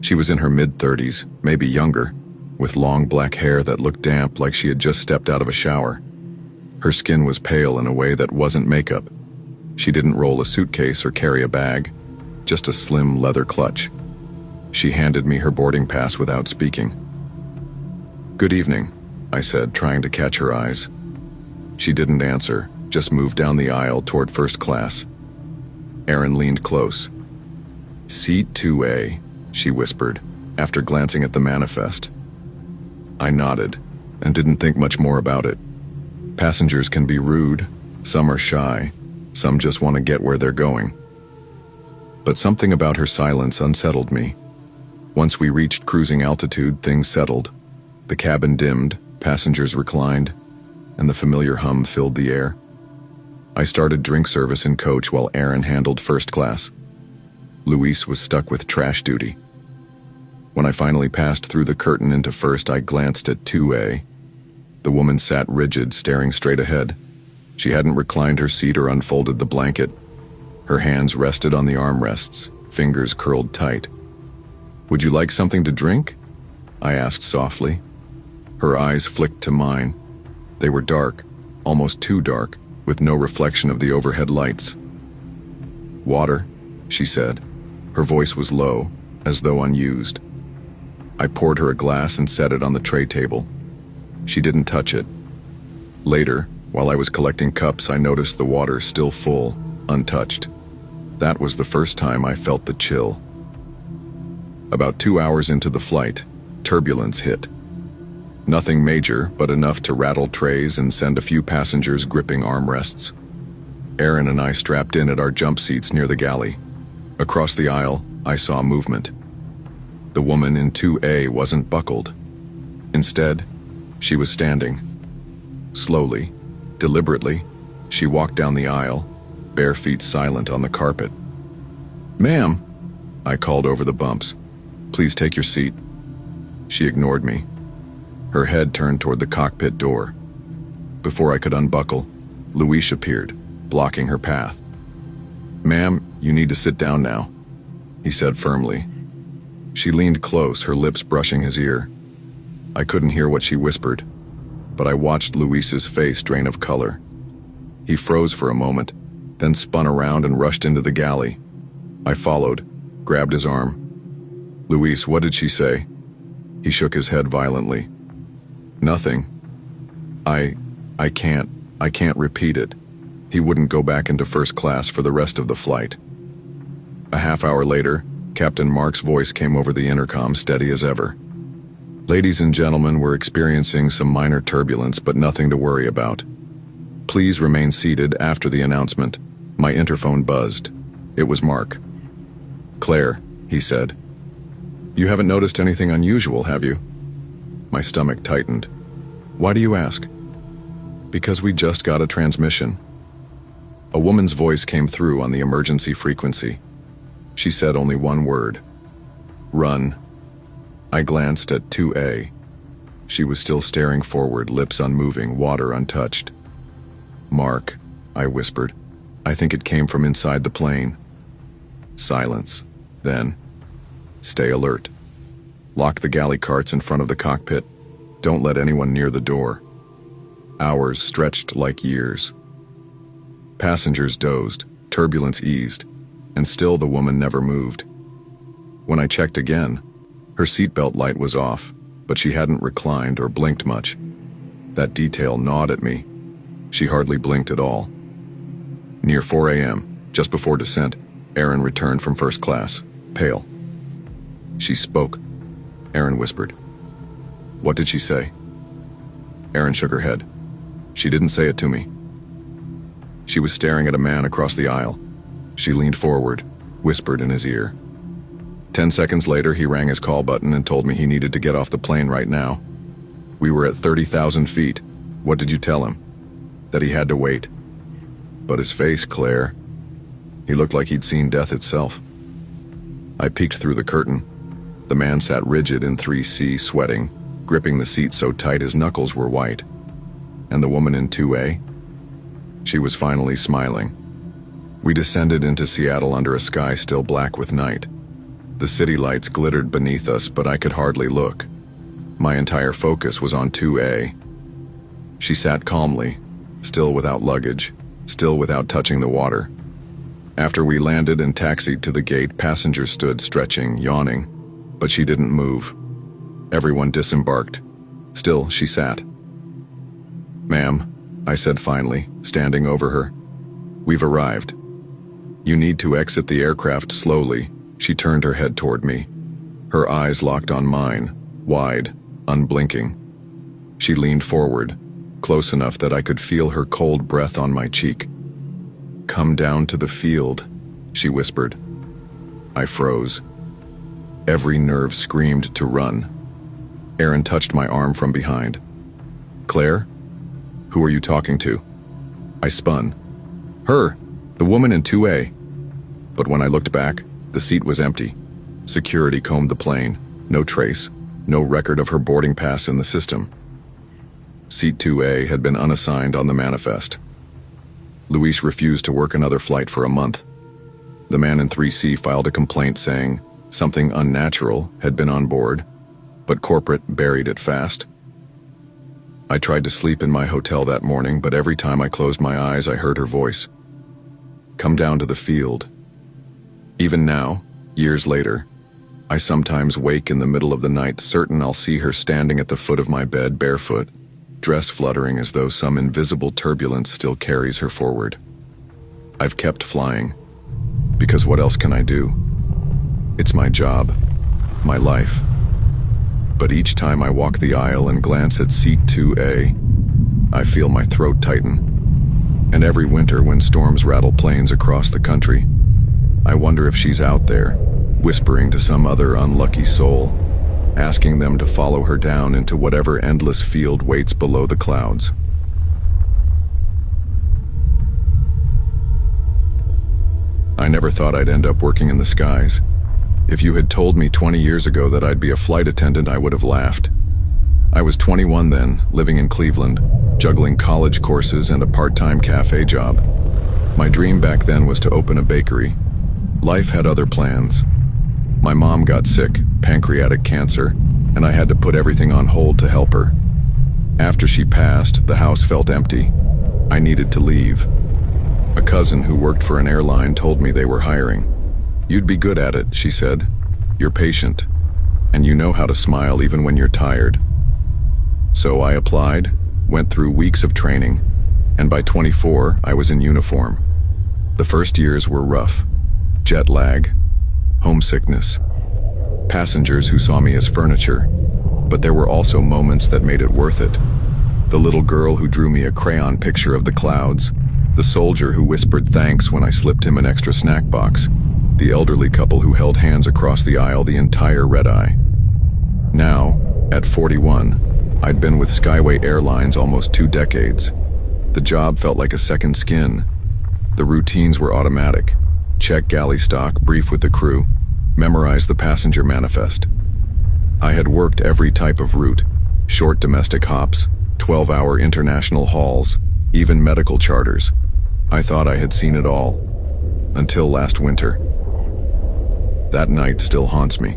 She was in her mid-30s, maybe younger, with long black hair that looked damp like she had just stepped out of a shower. Her skin was pale in a way that wasn't makeup. She didn't roll a suitcase or carry a bag, just a slim leather clutch. She handed me her boarding pass without speaking. "Good evening," I said, trying to catch her eyes. She didn't answer, just moved down the aisle toward first class. Aaron leaned close. "Seat 2A, she whispered, after glancing at the manifest. I nodded, and didn't think much more about it. Passengers can be rude, some are shy, some just want to get where they're going. But something about her silence unsettled me. Once we reached cruising altitude, things settled. The cabin dimmed, passengers reclined, and the familiar hum filled the air. I started drink service in coach while Aaron handled first class. Luis was stuck with trash duty. When I finally passed through the curtain into first, I glanced at 2A. The woman sat rigid, staring straight ahead. She hadn't reclined her seat or unfolded the blanket. Her hands rested on the armrests, fingers curled tight. "Would you like something to drink?" I asked softly. Her eyes flicked to mine. They were dark, almost too dark, with no reflection of the overhead lights. "Water," she said. Her voice was low, as though unused. I poured her a glass and set it on the tray table. She didn't touch it. Later, while I was collecting cups, I noticed the water still full, untouched. That was the first time I felt the chill. About 2 hours into the flight, turbulence hit. Nothing major, but enough to rattle trays and send a few passengers gripping armrests. Aaron and I strapped in at our jump seats near the galley. Across the aisle, I saw movement. The woman in 2A wasn't buckled. Instead, she was standing. Slowly, deliberately, she walked down the aisle, bare feet silent on the carpet. "Ma'am," I called over the bumps. "Please take your seat." She ignored me. Her head turned toward the cockpit door. Before I could unbuckle, Luis appeared, blocking her path. "Ma'am, you need to sit down now," he said firmly. She leaned close, her lips brushing his ear. I couldn't hear what she whispered, but I watched Luis's face drain of color. He froze for a moment, then spun around and rushed into the galley. I followed, grabbed his arm. "Luis, what did she say?" He shook his head violently. "Nothing. I can't repeat it." He wouldn't go back into first class for the rest of the flight. A half hour later, Captain Mark's voice came over the intercom, steady as ever. "Ladies and gentlemen, we're experiencing some minor turbulence, but nothing to worry about. Please remain seated after the announcement." My interphone buzzed. It was Mark. "Claire," he said. "You haven't noticed anything unusual, have you?" My stomach tightened. "Why do you ask?" "Because we just got a transmission." A woman's voice came through on the emergency frequency. She said only one word. "Run." I glanced at 2A. She was still staring forward, lips unmoving, water untouched. "Mark," I whispered. "I think it came from inside the plane." Silence. Then, "Stay alert." Lock the galley carts in front of the cockpit. Don't let anyone near the door. Hours stretched like years. Passengers dozed, turbulence eased, and still the woman never moved. When I checked again, her seatbelt light was off, but she hadn't reclined or blinked much. That detail gnawed at me. She hardly blinked at all. Near 4 a.m., just before descent, Erin returned from first class, pale. She spoke. Erin whispered. What did she say? Erin shook her head. She didn't say it to me. She was staring at a man across the aisle. She leaned forward, whispered in his ear. 10 seconds later, he rang his call button and told me he needed to get off the plane right now. We were at 30,000 feet. What did you tell him? That he had to wait. But his face, Claire, he looked like he'd seen death itself. I peeked through the curtain. The man sat rigid in 3C, sweating, gripping the seat so tight his knuckles were white. And the woman in 2A? She was finally smiling. We descended into Seattle under a sky still black with night. The city lights glittered beneath us, but I could hardly look. My entire focus was on 2A. She sat calmly, still without luggage, still without touching the water. After we landed and taxied to the gate, passengers stood stretching, yawning, but she didn't move. Everyone disembarked. Still, she sat. Ma'am, I said finally, standing over her. We've arrived. You need to exit the aircraft slowly. She turned her head toward me. Her eyes locked on mine, wide, unblinking. She leaned forward, close enough that I could feel her cold breath on my cheek. Come down to the field, she whispered. I froze. Every nerve screamed to run. Erin touched my arm from behind. Claire? Who are you talking to? I spun. Her, the woman in 2A. But when I looked back, the seat was empty. Security combed the plane. No trace, no record of her boarding pass in the system. Seat 2A had been unassigned on the manifest. Luis refused to work another flight for a month. The man in 3C filed a complaint saying something unnatural had been on board, but corporate buried it fast. I tried to sleep in my hotel that morning, but every time I closed my eyes, I heard her voice. Come down to the field. Even now, years later, I sometimes wake in the middle of the night certain I'll see her standing at the foot of my bed barefoot, dress fluttering as though some invisible turbulence still carries her forward. I've kept flying, because what else can I do? It's my job, my life. But each time I walk the aisle and glance at seat 2A, I feel my throat tighten. And every winter when storms rattle planes across the country, I wonder if she's out there, whispering to some other unlucky soul, asking them to follow her down into whatever endless field waits below the clouds. I never thought I'd end up working in the skies. If you had told me 20 years ago that I'd be a flight attendant, I would have laughed. I was 21 then, living in Cleveland, juggling college courses and a part-time cafe job. My dream back then was to open a bakery. Life had other plans. My mom got sick, pancreatic cancer, and I had to put everything on hold to help her. After she passed, the house felt empty. I needed to leave. A cousin who worked for an airline told me they were hiring. You'd be good at it, she said. You're patient, and you know how to smile even when you're tired. So I applied, went through weeks of training, and by 24, I was in uniform. The first years were rough. Jet lag, homesickness, passengers who saw me as furniture, but there were also moments that made it worth it. The little girl who drew me a crayon picture of the clouds, the soldier who whispered thanks when I slipped him an extra snack box, the elderly couple who held hands across the aisle the entire red-eye. Now, at 41, I'd been with Skyway Airlines almost 2 decades. The job felt like a second skin. The routines were automatic. Check galley stock, brief with the crew, memorize the passenger manifest. I had worked every type of route, short domestic hops, 12-hour international hauls, even medical charters. I thought I had seen it all, until last winter. That night still haunts me.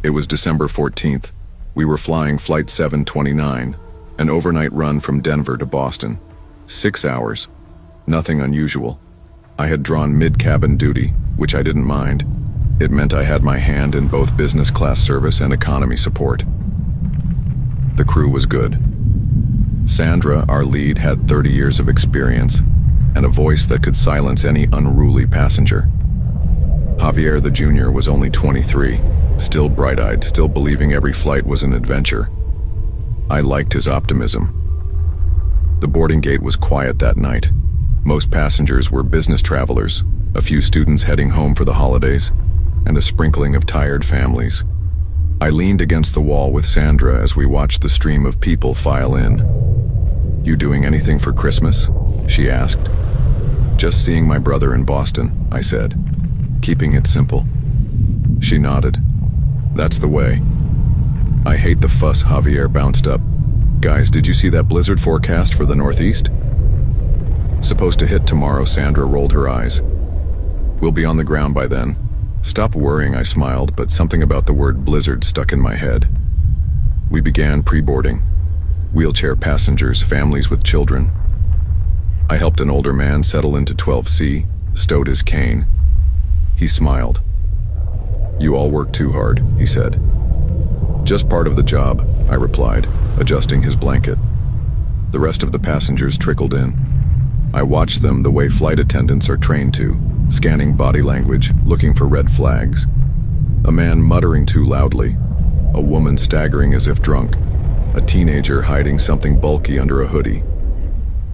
It was December 14th. We were flying Flight 729, an overnight run from Denver to Boston. 6 hours. Nothing unusual. I had drawn mid-cabin duty, which I didn't mind. It meant I had my hand in both business class service and economy support. The crew was good. Sandra, our lead, had 30 years of experience and a voice that could silence any unruly passenger. Javier the Jr. was only 23, still bright-eyed, still believing every flight was an adventure. I liked his optimism. The boarding gate was quiet that night. Most passengers were business travelers, a few students heading home for the holidays, and a sprinkling of tired families. I leaned against the wall with Sandra as we watched the stream of people file in. "You doing anything for Christmas?" she asked. "Just seeing my brother in Boston," I said, keeping it simple. She nodded. "That's the way." "I hate the fuss," Javier bounced up. "Guys, did you see that blizzard forecast for the Northeast?" "Supposed to hit tomorrow," Sandra rolled her eyes. "We'll be on the ground by then." "Stop worrying," I smiled, but something about the word blizzard stuck in my head. We began pre-boarding. Wheelchair passengers, families with children. I helped an older man settle into 12C, stowed his cane. He smiled. "You all work too hard," he said. "Just part of the job," I replied, adjusting his blanket. The rest of the passengers trickled in. I watched them the way flight attendants are trained to, scanning body language, looking for red flags. A man muttering too loudly, a woman staggering as if drunk, a teenager hiding something bulky under a hoodie.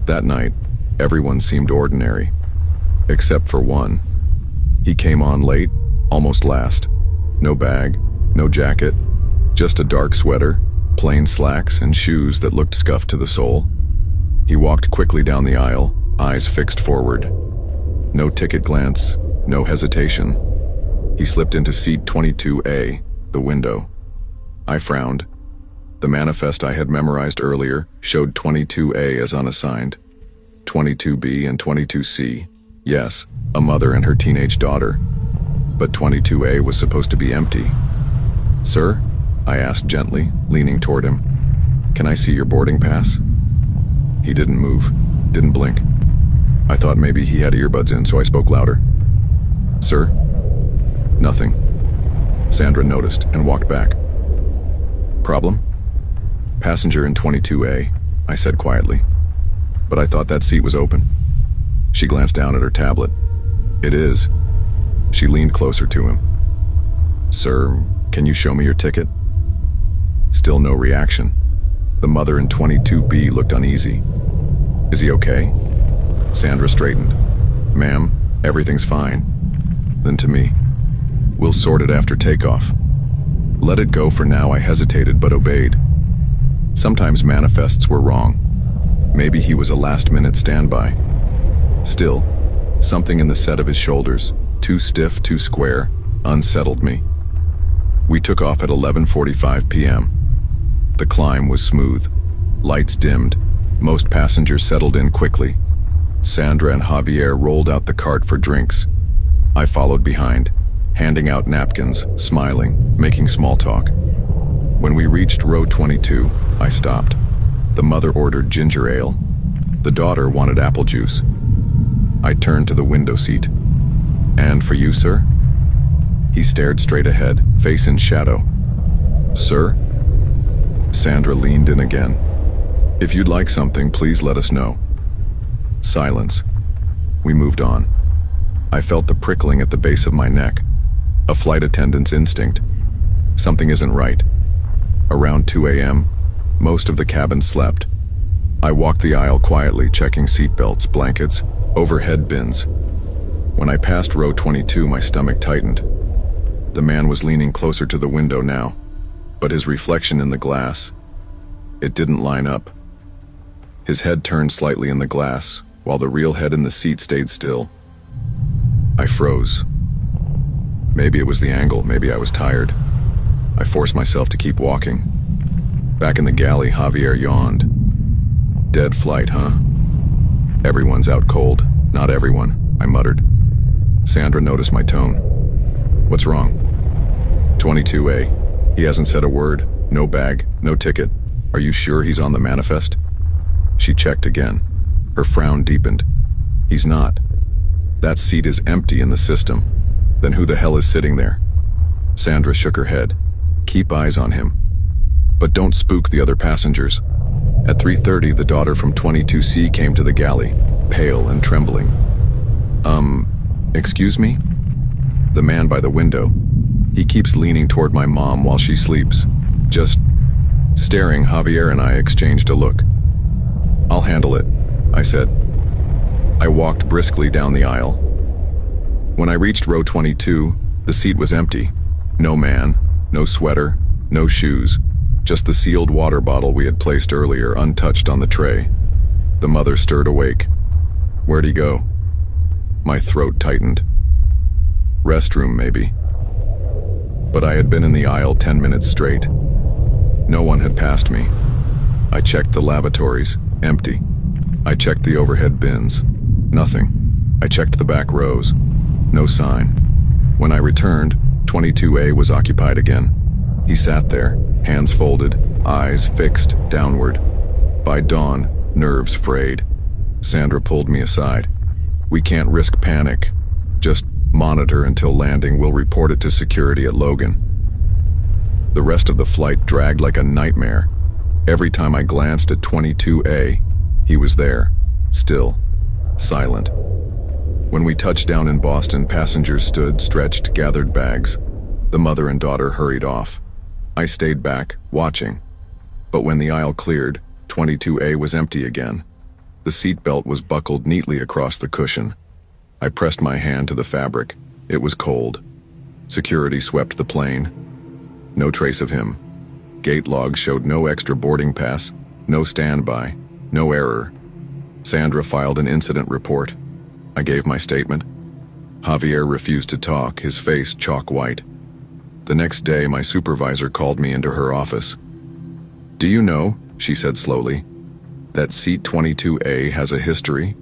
That night, everyone seemed ordinary, except for one. He came on late, almost last. No bag, no jacket, just a dark sweater, plain slacks, and shoes that looked scuffed to the sole. He walked quickly down the aisle, eyes fixed forward. No ticket glance, no hesitation. He slipped into seat 22A, the window. I frowned. The manifest I had memorized earlier showed 22A as unassigned. 22B and 22C, yes, a mother and her teenage daughter. But 22A was supposed to be empty. "Sir?" I asked gently, leaning toward him. "Can I see your boarding pass?" He didn't move, didn't blink. I thought maybe he had earbuds in, so I spoke louder. "Sir?" "Nothing." Sandra noticed and walked back. "Problem?" "Passenger in 22A, I said quietly. "But I thought that seat was open." She glanced down at her tablet. "It is." She leaned closer to him. "Sir, can you show me your ticket?" Still no reaction. The mother in 22B looked uneasy. "Is he okay?" Sandra straightened. "Ma'am, everything's fine." Then to me, "We'll sort it after takeoff." Let it go for now, I hesitated but obeyed. Sometimes manifests were wrong. Maybe he was a last-minute standby. Still, something in the set of his shoulders, too stiff, too square, unsettled me. We took off at 11:45 p.m. The climb was smooth. Lights dimmed. Most passengers settled in quickly. Sandra and Javier rolled out the cart for drinks. I followed behind, handing out napkins, smiling, making small talk. When we reached row 22, I stopped. The mother ordered ginger ale. The daughter wanted apple juice. I turned to the window seat. "And for you, sir?" He stared straight ahead, face in shadow. "Sir?" Sandra leaned in again. "If you'd like something, please let us know." Silence. We moved on. I felt the prickling at the base of my neck. A flight attendant's instinct. Something isn't right. Around 2 a.m., most of the cabin slept. I walked the aisle quietly, checking seatbelts, blankets, overhead bins. When I passed row 22, my stomach tightened. The man was leaning closer to the window now, but his reflection in the glass, it didn't line up. His head turned slightly in the glass, while the real head in the seat stayed still. I froze. Maybe it was the angle, maybe I was tired. I forced myself to keep walking. Back in the galley, Javier yawned. "Dead flight, huh?" "Everyone's out cold." "Not everyone," I muttered. Sandra noticed my tone. "What's wrong?" 22A. He hasn't said a word, no bag, no ticket. Are you sure he's on the manifest? She checked again. Her frown deepened. He's not. That seat is empty in the system. Then who the hell is sitting there? Sandra shook her head. Keep eyes on him. But don't spook the other passengers. At 3:30, the daughter from 22C came to the galley, pale and trembling. Excuse me? The man by the window. He keeps leaning toward my mom while she sleeps. Just staring. Javier and I exchanged a look. I'll handle it, I said. I walked briskly down the aisle. When I reached row 22, the seat was empty. No man, no sweater, no shoes, just the sealed water bottle we had placed earlier untouched on the tray. The mother stirred awake. Where'd he go? My throat tightened. Restroom, maybe. But I had been in the aisle 10 minutes straight. No one had passed me. I checked the lavatories, empty. I checked the overhead bins, nothing. I checked the back rows, no sign. When I returned, 22A was occupied again. He sat there, hands folded, eyes fixed downward. By dawn, nerves frayed. Sandra pulled me aside. We can't risk panic. Just monitor until landing. We'll report it to security at Logan. The rest of the flight dragged like a nightmare. Every time I glanced at 22A, he was there, still, silent. When we touched down in Boston, passengers stood, stretched, gathered bags. The mother and daughter hurried off. I stayed back, watching. But when the aisle cleared, 22A was empty again. The seatbelt was buckled neatly across the cushion. I pressed my hand to the fabric. It was cold. Security swept the plane. No trace of him. Gate logs showed no extra boarding pass, no standby, no error. Sandra filed an incident report. I gave my statement. Javier refused to talk, his face chalk white. The next day, my supervisor called me into her office. Do you know, she said slowly, that seat 22A has a history?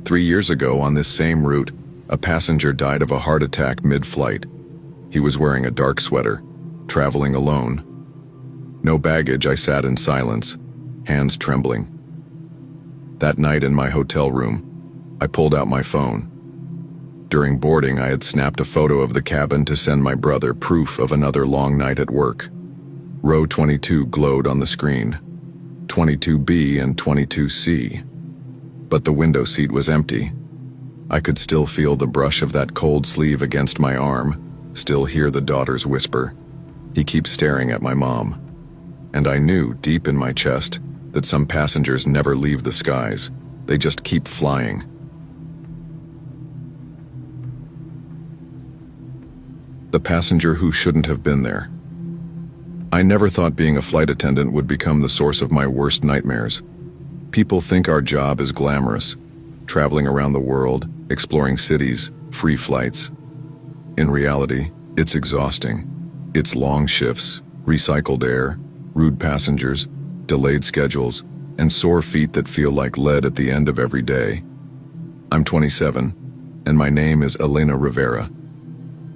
3 years ago on this same route, a passenger died of a heart attack mid-flight. He was wearing a dark sweater, traveling alone. No baggage. I sat in silence, hands trembling. That night in my hotel room, I pulled out my phone. During boarding, I had snapped a photo of the cabin to send my brother, proof of another long night at work. Row 22 glowed on the screen, 22B and 22C. But the window seat was empty. I could still feel the brush of that cold sleeve against my arm, still hear the daughter's whisper. He keeps staring at my mom. And I knew, deep in my chest, that some passengers never leave the skies. They just keep flying. The passenger who shouldn't have been there. I never thought being a flight attendant would become the source of my worst nightmares. People think our job is glamorous, traveling around the world, exploring cities, free flights. In reality, it's exhausting. It's long shifts, recycled air, rude passengers, delayed schedules, and sore feet that feel like lead at the end of every day. I'm 27, and my name is Elena Rivera.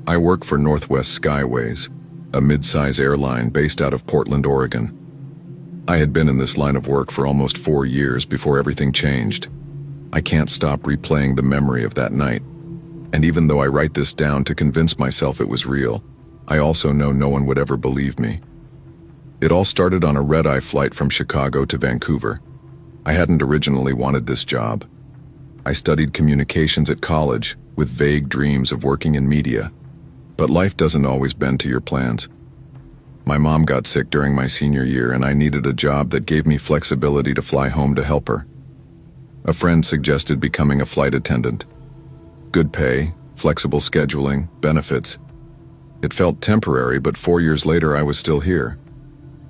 I work for Northwest Skyways, a mid-size airline based out of Portland, Oregon. I had been in this line of work for almost 4 years before everything changed. I can't stop replaying the memory of that night. And even though I write this down to convince myself it was real, I also know no one would ever believe me. It all started on a red-eye flight from Chicago to Vancouver. I hadn't originally wanted this job. I studied communications at college with vague dreams of working in media. But life doesn't always bend to your plans. My mom got sick during my senior year, and I needed a job that gave me flexibility to fly home to help her. A friend suggested becoming a flight attendant. Good pay, flexible scheduling, benefits. It felt temporary, but 4 years later I was still here.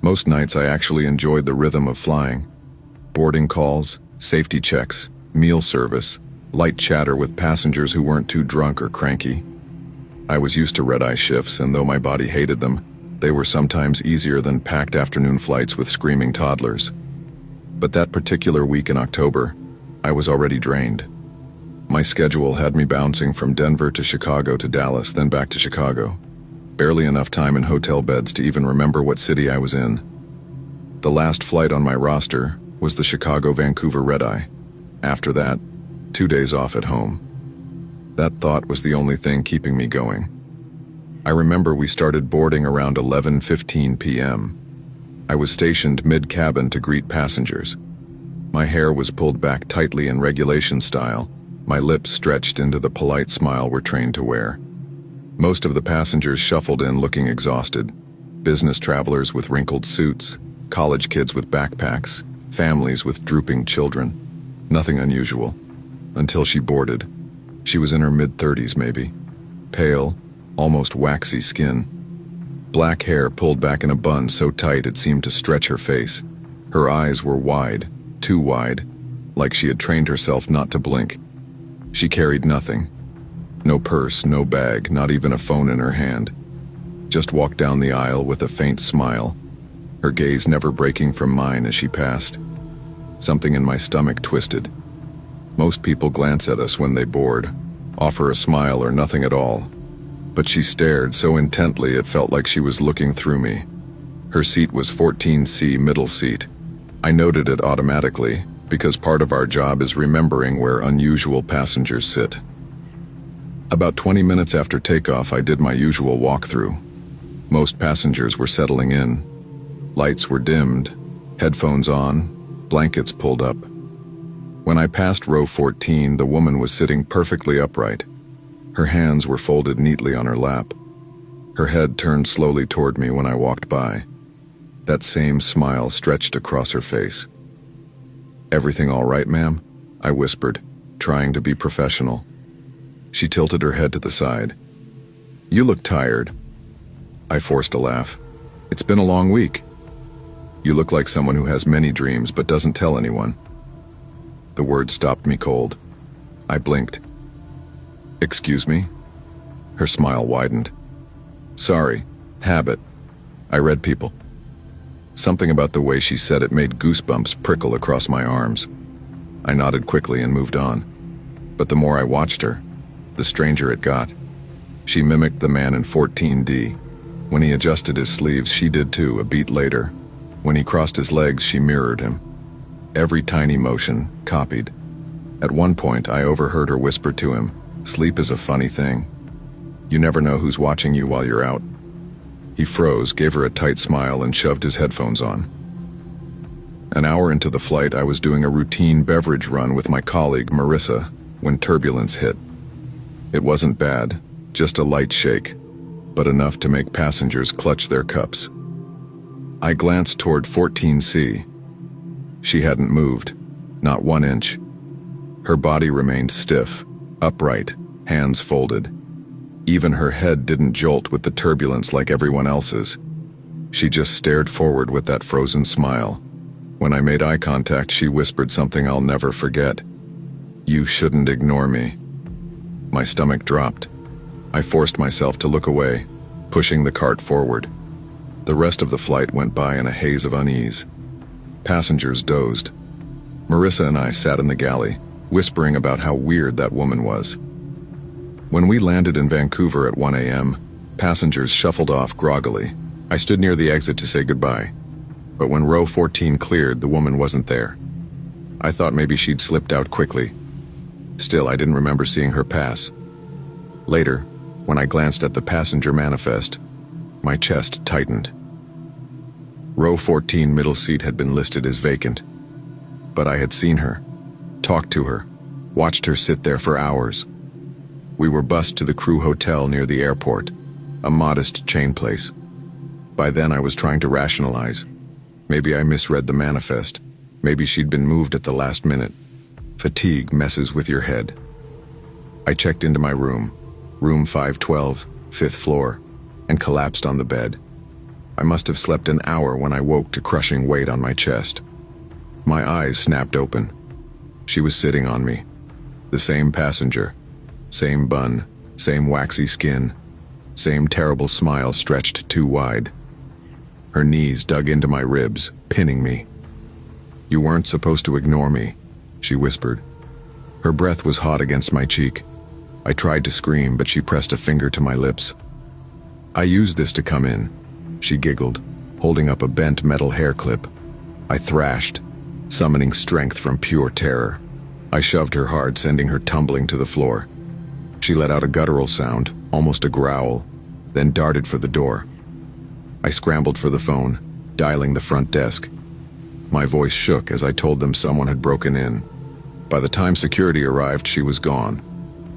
Most nights I actually enjoyed the rhythm of flying. Boarding calls, safety checks, meal service, light chatter with passengers who weren't too drunk or cranky. I was used to red-eye shifts, and though my body hated them, they were sometimes easier than packed afternoon flights with screaming toddlers. But that particular week in October, I was already drained. My schedule had me bouncing from Denver to Chicago to Dallas, then back to Chicago. barely enough time in hotel beds to even remember what city I was in. The last flight on my roster was the Chicago-Vancouver red-eye. After that, 2 days off at home. That thought was the only thing keeping me going. I remember we started boarding around 11:15 p.m. I was stationed mid-cabin to greet passengers. My hair was pulled back tightly in regulation style, my lips stretched into the polite smile we're trained to wear. Most of the passengers shuffled in looking exhausted. Business travelers with wrinkled suits, college kids with backpacks, families with drooping children. Nothing unusual. Until she boarded. She was in her mid-30s maybe. Pale, almost waxy skin. Black hair pulled back in a bun so tight it seemed to stretch her face. Her eyes were wide, too wide, like she had trained herself not to blink. She carried nothing. No purse, no bag, not even a phone in her hand. Just walked down the aisle with a faint smile, her gaze never breaking from mine as she passed. Something in my stomach twisted. Most people glance at us when they board, offer a smile or nothing at all. But she stared so intently it felt like she was looking through me. Her seat was 14C, middle seat. I noted it automatically, because part of our job is remembering where unusual passengers sit. About 20 minutes after takeoff, I did my usual walkthrough. Most passengers were settling in. Lights were dimmed, headphones on, blankets pulled up. When I passed row 14, the woman was sitting perfectly upright. Her hands were folded neatly on her lap. Her head turned slowly toward me when I walked by. That same smile stretched across her face. "Everything all right, ma'am?" I whispered, trying to be professional. She tilted her head to the side. "You look tired." I forced a laugh. "It's been a long week." "You look like someone who has many dreams but doesn't tell anyone." The word stopped me cold. I blinked. "Excuse me?" Her smile widened. "Sorry, habit. I read people." Something about the way she said it made goosebumps prickle across my arms. I nodded quickly and moved on. But the more I watched her, the stranger it got. She mimicked the man in 14D. When he adjusted his sleeves, she did too, a beat later. When he crossed his legs, she mirrored him. Every tiny motion, copied. At one point, I overheard her whisper to him, "Sleep is a funny thing. You never know who's watching you while you're out." He froze, gave her a tight smile, and shoved his headphones on. An hour into the flight, I was doing a routine beverage run with my colleague, Marissa, when turbulence hit. It wasn't bad, just a light shake, but enough to make passengers clutch their cups. I glanced toward 14C. She hadn't moved, not 1 inch. Her body remained stiff, upright, hands folded. Even her head didn't jolt with the turbulence like everyone else's. She just stared forward with that frozen smile. When I made eye contact, she whispered something I'll never forget. "You shouldn't ignore me." My stomach dropped. I forced myself to look away, pushing the cart forward. The rest of the flight went by in a haze of unease. Passengers dozed. Marissa and I sat in the galley, whispering about how weird that woman was. When we landed in Vancouver at 1 a.m., passengers shuffled off groggily. I stood near the exit to say goodbye. But when row 14 cleared, the woman wasn't there. I thought maybe she'd slipped out quickly. Still, I didn't remember seeing her pass. Later, when I glanced at the passenger manifest, my chest tightened. Row 14 middle seat had been listed as vacant. But I had seen her, talked to her, watched her sit there for hours. We were bused to the crew hotel near the airport, a modest chain place. By then I was trying to rationalize. Maybe I misread the manifest. Maybe she'd been moved at the last minute. Fatigue messes with your head. I checked into my room 512, 5th floor, and collapsed on the bed. I must have slept an hour when I woke to crushing weight on my chest. My eyes snapped open. She was sitting on me. The same passenger. Same bun, same waxy skin, same terrible smile stretched too wide. Her knees dug into my ribs, pinning me. "You weren't supposed to ignore me," she whispered. Her breath was hot against my cheek. I tried to scream, but she pressed a finger to my lips. I used this to come in, she giggled, holding up a bent metal hair clip. I thrashed, summoning strength from pure terror. I shoved her hard, sending her tumbling to the floor. She let out a guttural sound, almost a growl, then darted for the door. I scrambled for the phone, dialing the front desk. My voice shook as I told them someone had broken in. By the time security arrived, she was gone.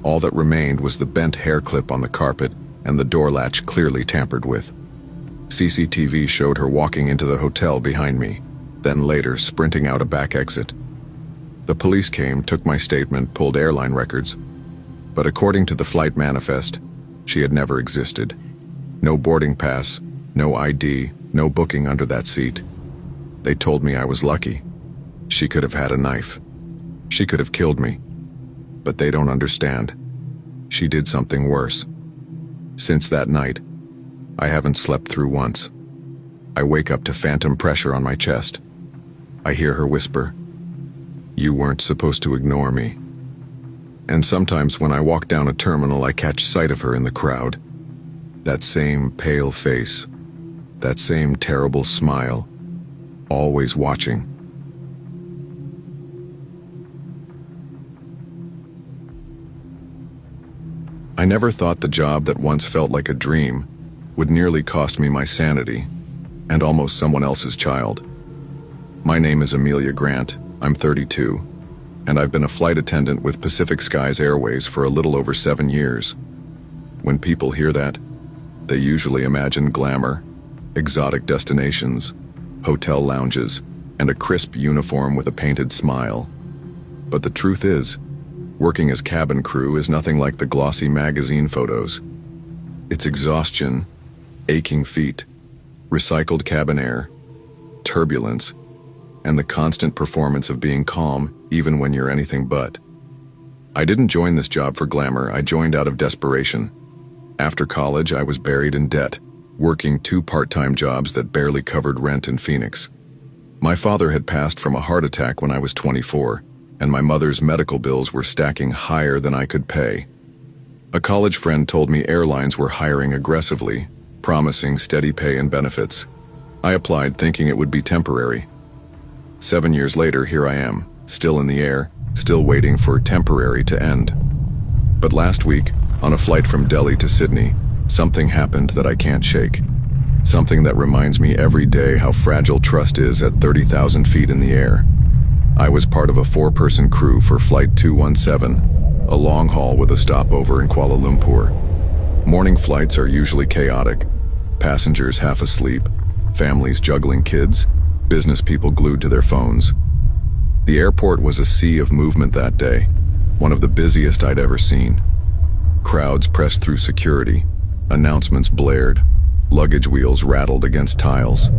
All that remained was the bent hair clip on the carpet and the door latch clearly tampered with. CCTV showed her walking into the hotel behind me, then later sprinting out a back exit. The police came, took my statement, pulled airline records. But according to the flight manifest, she had never existed. No boarding pass, no ID, no booking under that seat. They told me I was lucky. She could have had a knife. She could have killed me. But they don't understand. She did something worse. Since that night, I haven't slept through once. I wake up to phantom pressure on my chest. I hear her whisper, "You weren't supposed to ignore me." And sometimes when I walk down a terminal, I catch sight of her in the crowd. That same pale face, that same terrible smile, always watching. I never thought the job that once felt like a dream would nearly cost me my sanity and almost someone else's child. My name is Amelia Grant. I'm 32, and I've been a flight attendant with Pacific Skies Airways for a little over 7 years. When people hear that, they usually imagine glamour, exotic destinations, hotel lounges, and a crisp uniform with a painted smile. But the truth is, working as cabin crew is nothing like the glossy magazine photos. It's exhaustion, aching feet, recycled cabin air, turbulence, and the constant performance of being calm even when you're anything but. I didn't join this job for glamour, I joined out of desperation. After college, I was buried in debt, working 2 part-time jobs that barely covered rent in Phoenix. My father had passed from a heart attack when I was 24, and my mother's medical bills were stacking higher than I could pay. A college friend told me airlines were hiring aggressively, promising steady pay and benefits. I applied thinking it would be temporary. 7 years later, here I am, still in the air, still waiting for temporary to end. But last week, on a flight from Delhi to Sydney, something happened that I can't shake. Something that reminds me every day how fragile trust is at 30,000 feet in the air. I was part of a 4-person crew for Flight 217, a long haul with a stopover in Kuala Lumpur. Morning flights are usually chaotic, passengers half asleep, families juggling kids, business people glued to their phones. The airport was a sea of movement that day, one of the busiest I'd ever seen. Crowds pressed through security, announcements blared, luggage wheels rattled against tiles.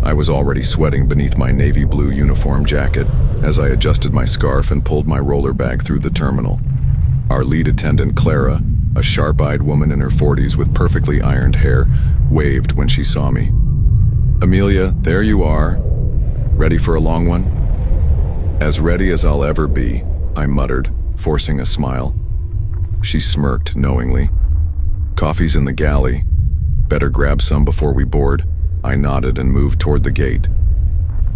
I was already sweating beneath my navy blue uniform jacket as I adjusted my scarf and pulled my roller bag through the terminal. Our lead attendant, Clara, a sharp-eyed woman in her 40s with perfectly ironed hair, waved when she saw me. "Amelia, there you are. Ready for a long one?" "As ready as I'll ever be," I muttered, forcing a smile. She smirked knowingly. "Coffee's in the galley. Better grab some before we board." I nodded and moved toward the gate.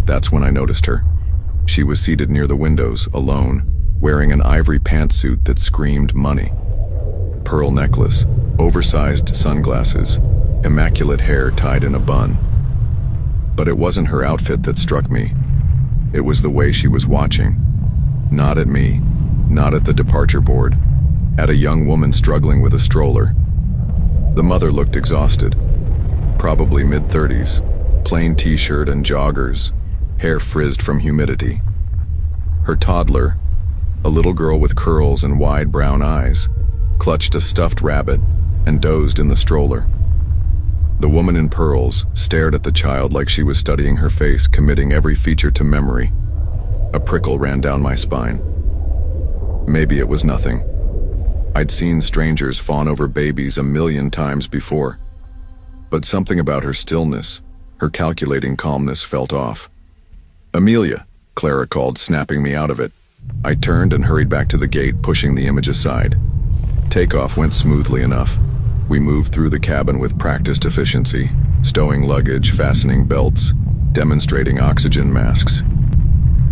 That's when I noticed her. She was seated near the windows, alone, wearing an ivory pantsuit that screamed money. Pearl necklace, oversized sunglasses, immaculate hair tied in a bun. But it wasn't her outfit that struck me. It was the way she was watching. Not at me, not at the departure board, at a young woman struggling with a stroller. The mother looked exhausted, probably mid-30s, plain t-shirt and joggers, hair frizzed from humidity. Her toddler, a little girl with curls and wide brown eyes, clutched a stuffed rabbit and dozed in the stroller. The woman in pearls stared at the child like she was studying her face, committing every feature to memory. A prickle ran down my spine. Maybe it was nothing. I'd seen strangers fawn over babies a million times before. But something about her stillness, her calculating calmness, felt off. "Amelia," Clara called, snapping me out of it. I turned and hurried back to the gate, pushing the image aside. Takeoff went smoothly enough. We moved through the cabin with practiced efficiency, stowing luggage, fastening belts, demonstrating oxygen masks.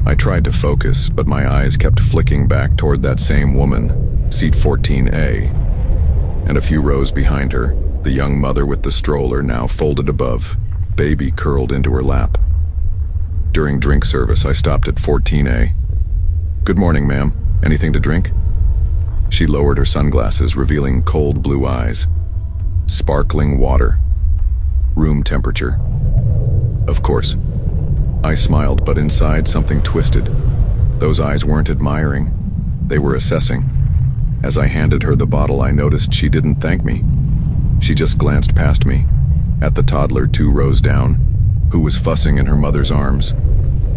I tried to focus, but my eyes kept flicking back toward that same woman, seat 14A, and a few rows behind her, the young mother with the stroller now folded above, baby curled into her lap. During drink service, I stopped at 14A. "Good morning, ma'am. Anything to drink?" She lowered her sunglasses, revealing cold blue eyes. Sparkling water. Room temperature. Of course. I smiled, but inside something twisted. Those eyes weren't admiring. They were assessing. As I handed her the bottle, I noticed she didn't thank me. She just glanced past me, at the toddler 2 rows down, who was fussing in her mother's arms.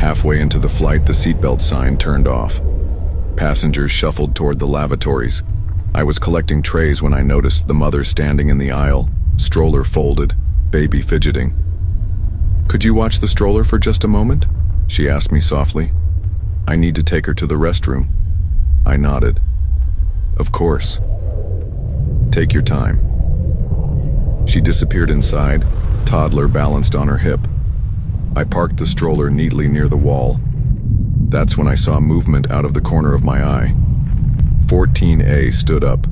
Halfway into the flight, the seatbelt sign turned off. Passengers shuffled toward the lavatories. I was collecting trays when I noticed the mother standing in the aisle, stroller folded, baby fidgeting. "Could you watch the stroller for just a moment?" she asked me softly. "I need to take her to the restroom." I nodded. "Of course. Take your time." She disappeared inside, toddler balanced on her hip. I parked the stroller neatly near the wall. That's when I saw movement out of the corner of my eye. 14A stood up,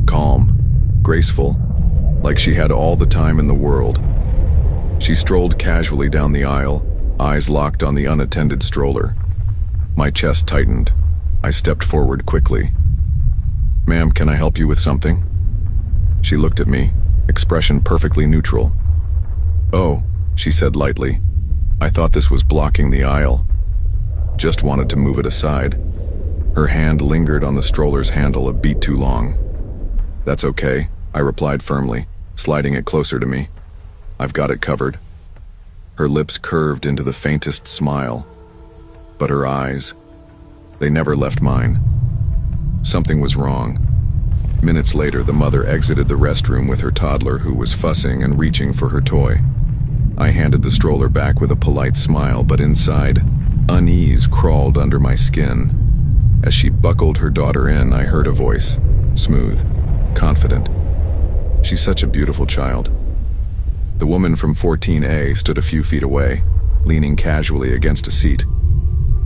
calm, graceful, like she had all the time in the world. She strolled casually down the aisle, eyes locked on the unattended stroller. My chest tightened. I stepped forward quickly. "Ma'am, can I help you with something?" She looked at me, expression perfectly neutral. "Oh," she said lightly. "I thought this was blocking the aisle. Just wanted to move it aside." Her hand lingered on the stroller's handle a beat too long. "That's okay," I replied firmly, sliding it closer to me. "I've got it covered." Her lips curved into the faintest smile, but her eyes, they never left mine. Something was wrong. Minutes later, the mother exited the restroom with her toddler, who was fussing and reaching for her toy. I handed the stroller back with a polite smile, but inside, unease crawled under my skin. As she buckled her daughter in, I heard a voice, smooth, confident. "She's such a beautiful child." The woman from 14A stood a few feet away, leaning casually against a seat.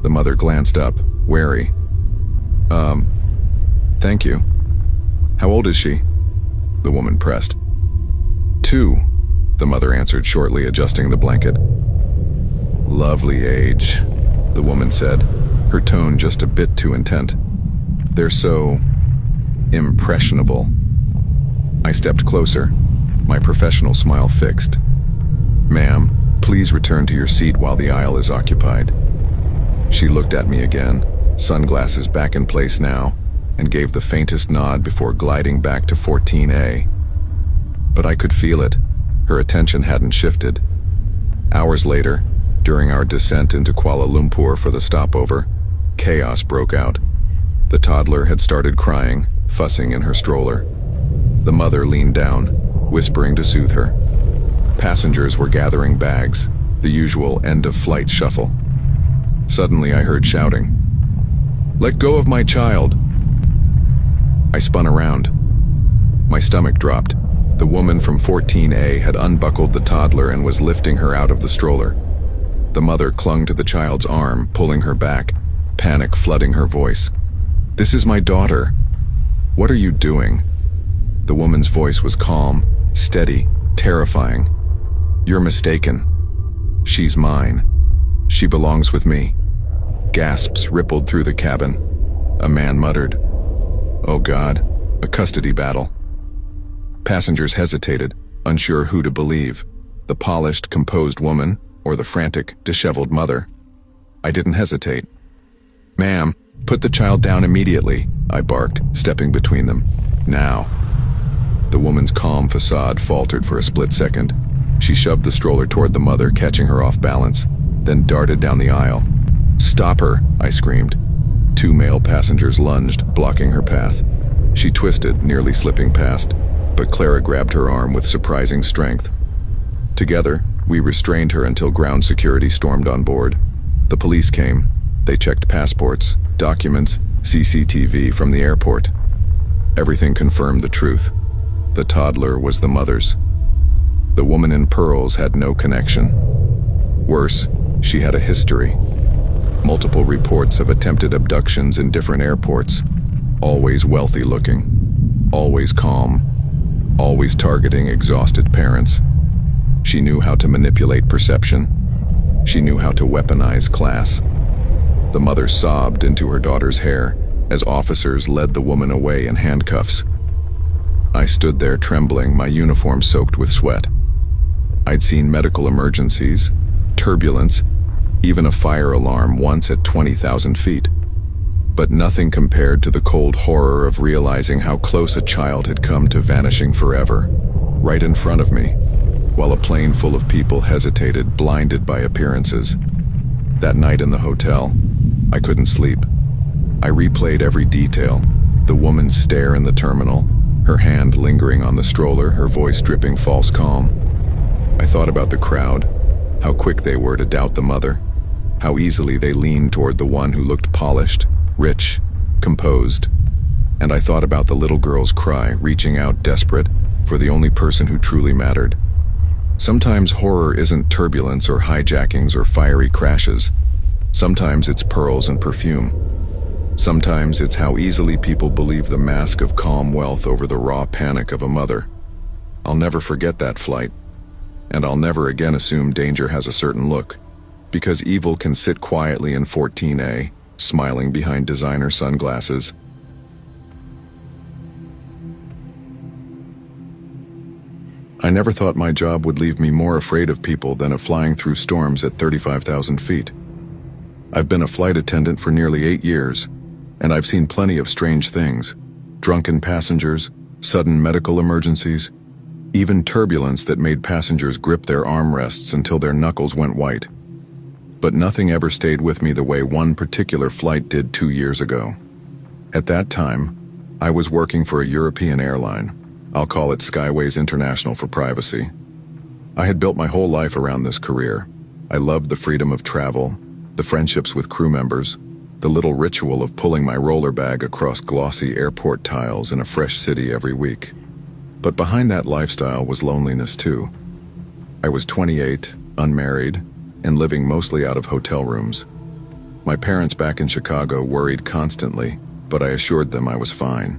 The mother glanced up, wary. Thank you. How old is she?" The woman pressed. 2, the mother answered shortly, adjusting the blanket. "Lovely age," the woman said, her tone just a bit too intent. "They're so impressionable." I stepped closer, my professional smile fixed. "Ma'am, please return to your seat while the aisle is occupied." She looked at me again, sunglasses back in place now, and gave the faintest nod before gliding back to 14A. But I could feel it. Her attention hadn't shifted. Hours later, during our descent into Kuala Lumpur for the stopover, chaos broke out. The toddler had started crying, fussing in her stroller. The mother leaned down, whispering to soothe her. Passengers were gathering bags, the usual end-of-flight shuffle. Suddenly I heard shouting, "Let go of my child!" I spun around. My stomach dropped. The woman from 14A had unbuckled the toddler and was lifting her out of the stroller. The mother clung to the child's arm, pulling her back, panic flooding her voice. "This is my daughter. What are you doing?" The woman's voice was calm, steady, terrifying. "You're mistaken. She's mine. She belongs with me." Gasps rippled through the cabin. A man muttered, "Oh God, a custody battle." Passengers hesitated, unsure who to believe, the polished, composed woman or the frantic, disheveled mother. I didn't hesitate. "Ma'am, put the child down immediately," I barked, stepping between them. "Now." The woman's calm facade faltered for a split second. She shoved the stroller toward the mother, catching her off balance, then darted down the aisle. "Stop her," I screamed. 2 male passengers lunged, blocking her path. She twisted, nearly slipping past, but Clara grabbed her arm with surprising strength. Together, we restrained her until ground security stormed on board. The police came. They checked passports, documents, CCTV from the airport. Everything confirmed the truth. The toddler was the mother's. The woman in pearls had no connection. Worse, she had a history. Multiple reports of attempted abductions in different airports. Always wealthy looking. Always calm. Always targeting exhausted parents. She knew how to manipulate perception. She knew how to weaponize class. The mother sobbed into her daughter's hair as officers led the woman away in handcuffs. I stood there trembling, my uniform soaked with sweat. I'd seen medical emergencies, turbulence, even a fire alarm once at 20,000 feet. But nothing compared to the cold horror of realizing how close a child had come to vanishing forever, right in front of me, while a plane full of people hesitated, blinded by appearances. That night in the hotel, I couldn't sleep. I replayed every detail, the woman's stare in the terminal, her hand lingering on the stroller, her voice dripping false calm. I thought about the crowd, how quick they were to doubt the mother, how easily they leaned toward the one who looked polished, rich, composed. And I thought about the little girl's cry, reaching out desperate for the only person who truly mattered. Sometimes horror isn't turbulence or hijackings or fiery crashes. Sometimes it's pearls and perfume. Sometimes it's how easily people believe the mask of calm wealth over the raw panic of a mother. I'll never forget that flight. And I'll never again assume danger has a certain look, because evil can sit quietly in 14A, smiling behind designer sunglasses. I never thought my job would leave me more afraid of people than of flying through storms at 35,000 feet. I've been a flight attendant for nearly 8 years, and I've seen plenty of strange things: drunken passengers, sudden medical emergencies, even turbulence that made passengers grip their armrests until their knuckles went white. But nothing ever stayed with me the way one particular flight did 2 years ago. At that time, I was working for a European airline. I'll call it Skyways International for privacy. I had built my whole life around this career. I loved the freedom of travel, the friendships with crew members, the little ritual of pulling my roller bag across glossy airport tiles in a fresh city every week. But behind that lifestyle was loneliness too. I was 28, unmarried, and living mostly out of hotel rooms. My parents back in Chicago worried constantly, but I assured them I was fine.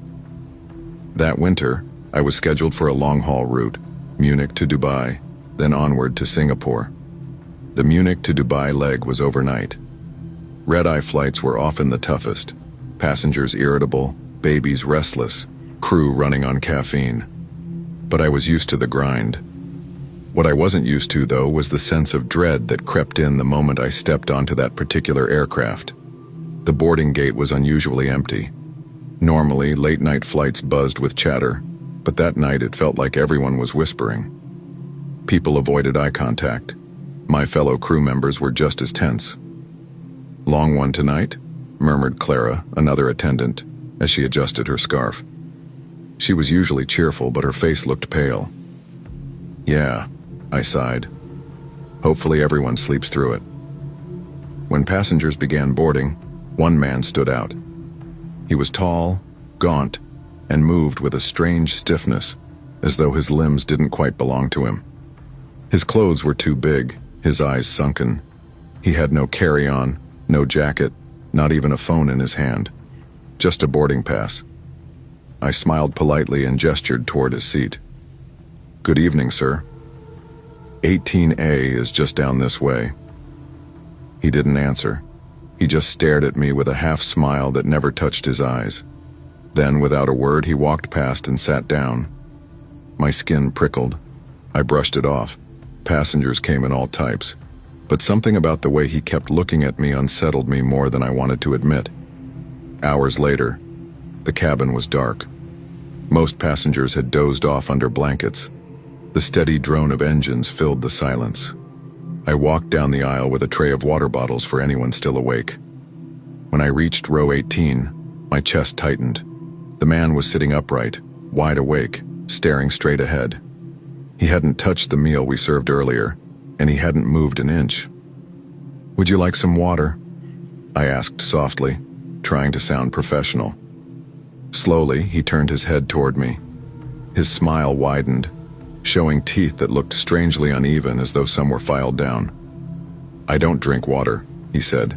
That winter, I was scheduled for a long-haul route, Munich to Dubai, then onward to Singapore. The Munich to Dubai leg was overnight. Red-eye flights were often the toughest. Passengers irritable, babies restless, crew running on caffeine. But I was used to the grind. What I wasn't used to, though, was the sense of dread that crept in the moment I stepped onto that particular aircraft. The boarding gate was unusually empty. Normally, late-night flights buzzed with chatter, but that night it felt like everyone was whispering. People avoided eye contact. My fellow crew members were just as tense. "Long one tonight?" murmured Clara, another attendant, as she adjusted her scarf. She was usually cheerful, but her face looked pale. "Yeah," I sighed. "Hopefully everyone sleeps through it." When passengers began boarding, one man stood out. He was tall, gaunt, and moved with a strange stiffness, as though his limbs didn't quite belong to him. His clothes were too big, his eyes sunken. He had no carry-on, no jacket, not even a phone in his hand. Just a boarding pass. I smiled politely and gestured toward his seat. "Good evening, sir. 18A is just down this way." He didn't answer. He just stared at me with a half smile that never touched his eyes. Then, without a word, he walked past and sat down. My skin prickled. I brushed it off. Passengers came in all types. But something about the way he kept looking at me unsettled me more than I wanted to admit. Hours later, the cabin was dark. Most passengers had dozed off under blankets. The steady drone of engines filled the silence. I walked down the aisle with a tray of water bottles for anyone still awake. When I reached row 18, my chest tightened. The man was sitting upright, wide awake, staring straight ahead. He hadn't touched the meal we served earlier, and he hadn't moved an inch. "Would you like some water?" I asked softly, trying to sound professional. Slowly, he turned his head toward me. His smile widened, showing teeth that looked strangely uneven as though some were filed down. "I don't drink water," he said,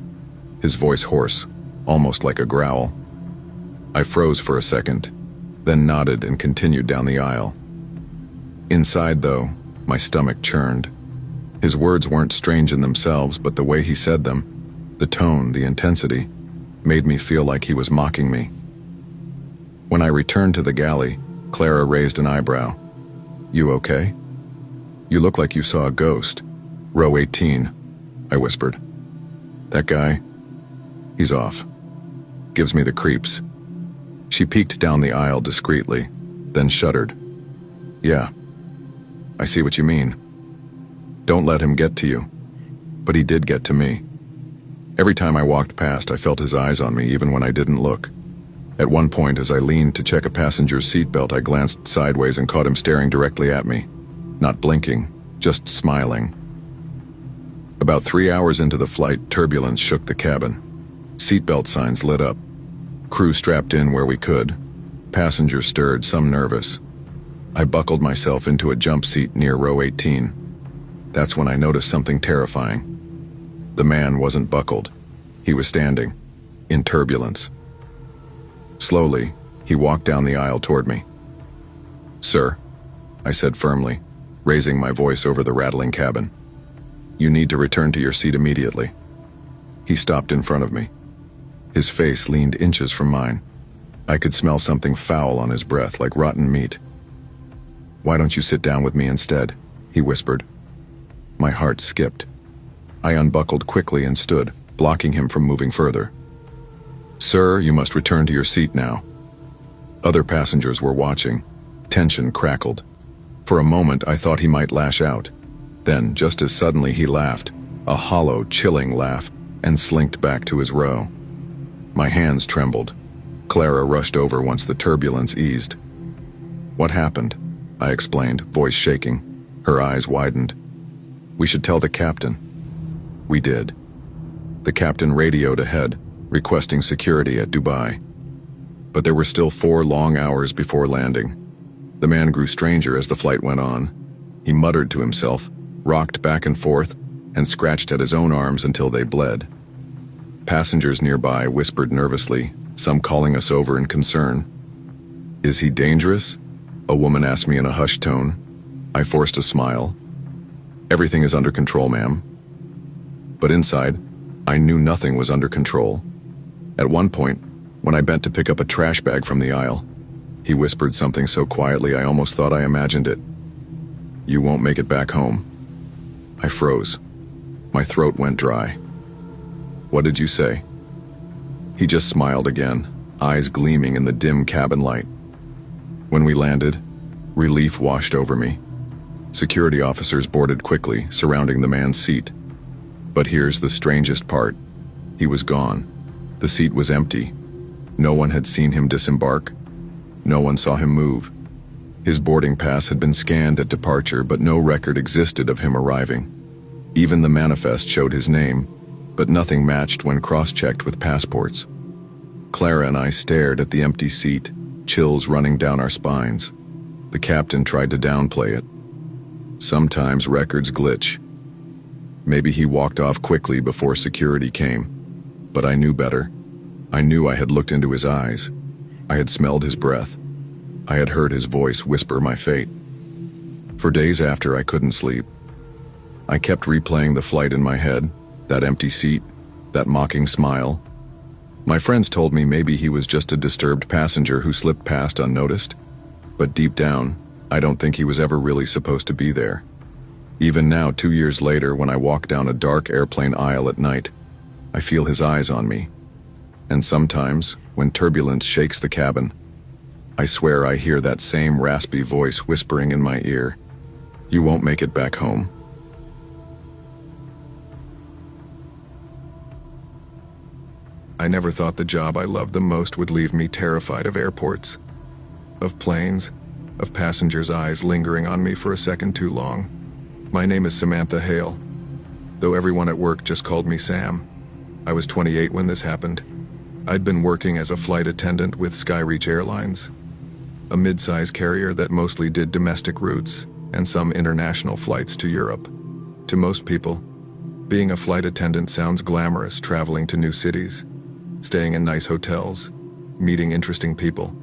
his voice hoarse, almost like a growl. I froze for a second, then nodded and continued down the aisle. Inside, though, my stomach churned. His words weren't strange in themselves, but the way he said them, the tone, the intensity, made me feel like he was mocking me. When I returned to the galley, Clara raised an eyebrow. "You okay?" "You look like you saw a ghost. Row 18, I whispered. "That guy? He's off. Gives me the creeps." She peeked down the aisle discreetly, then shuddered. "Yeah, I see what you mean. Don't let him get to you." But he did get to me. Every time I walked past, I felt his eyes on me, even when I didn't look. At one point, as I leaned to check a passenger's seatbelt, I glanced sideways and caught him staring directly at me. Not blinking, just smiling. About 3 hours into the flight, turbulence shook the cabin. Seatbelt signs lit up. Crew strapped in where we could. Passengers stirred, some nervous. I buckled myself into a jump seat near row 18. That's when I noticed something terrifying. The man wasn't buckled. He was standing, in turbulence. Slowly, he walked down the aisle toward me. "Sir," I said firmly, raising my voice over the rattling cabin. "You need to return to your seat immediately." He stopped in front of me. His face leaned inches from mine. I could smell something foul on his breath, like rotten meat. "Why don't you sit down with me instead?" he whispered. My heart skipped. I unbuckled quickly and stood, blocking him from moving further. "Sir, you must return to your seat now." Other passengers were watching. Tension crackled. For a moment, I thought he might lash out. Then, just as suddenly, he laughed, a hollow, chilling laugh, and slinked back to his row. My hands trembled. Clara rushed over once the turbulence eased. "What happened?" I explained, voice shaking. Her eyes widened. "We should tell the captain." We did. The captain radioed ahead, requesting security at Dubai. But there were still 4 long hours before landing. The man grew stranger as the flight went on. He muttered to himself, rocked back and forth, and scratched at his own arms until they bled. Passengers nearby whispered nervously, some calling us over in concern. "Is he dangerous?" a woman asked me in a hushed tone. I forced a smile. "Everything is under control, ma'am." But inside, I knew nothing was under control. At one point, when I bent to pick up a trash bag from the aisle, he whispered something so quietly I almost thought I imagined it. "You won't make it back home." I froze. My throat went dry. "What did you say?" He just smiled again, eyes gleaming in the dim cabin light. When we landed, relief washed over me. Security officers boarded quickly, surrounding the man's seat. But here's the strangest part. He was gone. The seat was empty. No one had seen him disembark. No one saw him move. His boarding pass had been scanned at departure, but no record existed of him arriving. Even the manifest showed his name, but nothing matched when cross-checked with passports. Clara and I stared at the empty seat, chills running down our spines. The captain tried to downplay it. Sometimes records glitch. Maybe he walked off quickly before security came. But I knew better. I knew I had looked into his eyes. I had smelled his breath. I had heard his voice whisper my fate. For days after, I couldn't sleep. I kept replaying the flight in my head, that empty seat, that mocking smile. My friends told me maybe he was just a disturbed passenger who slipped past unnoticed. But deep down, I don't think he was ever really supposed to be there. Even now, 2 years later, when I walk down a dark airplane aisle at night, I feel his eyes on me. And sometimes, when turbulence shakes the cabin, I swear I hear that same raspy voice whispering in my ear, "You won't make it back home." I never thought the job I loved the most would leave me terrified of airports, of planes, of passengers' eyes lingering on me for a second too long. My name is Samantha Hale, though everyone at work just called me Sam. I was 28 when this happened. I'd been working as a flight attendant with Skyreach Airlines. a mid-size carrier that mostly did domestic routes and some international flights to Europe. To most people, being a flight attendant sounds glamorous, traveling to new cities, staying in nice hotels, meeting interesting people.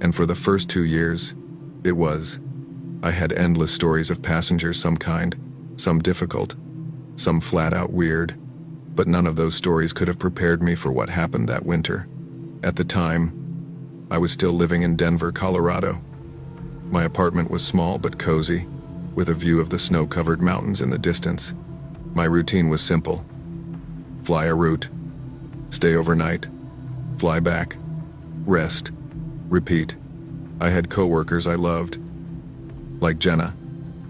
And for the first 2 years, it was. I had endless stories of passengers, some kind, some difficult, some flat-out weird, but none of those stories could have prepared me for what happened that winter. At the time, I was still living in Denver, Colorado. My apartment was small but cozy, with a view of the snow-covered mountains in the distance. My routine was simple. Fly a route, stay overnight, fly back, rest, repeat. I had coworkers I loved, like Jenna,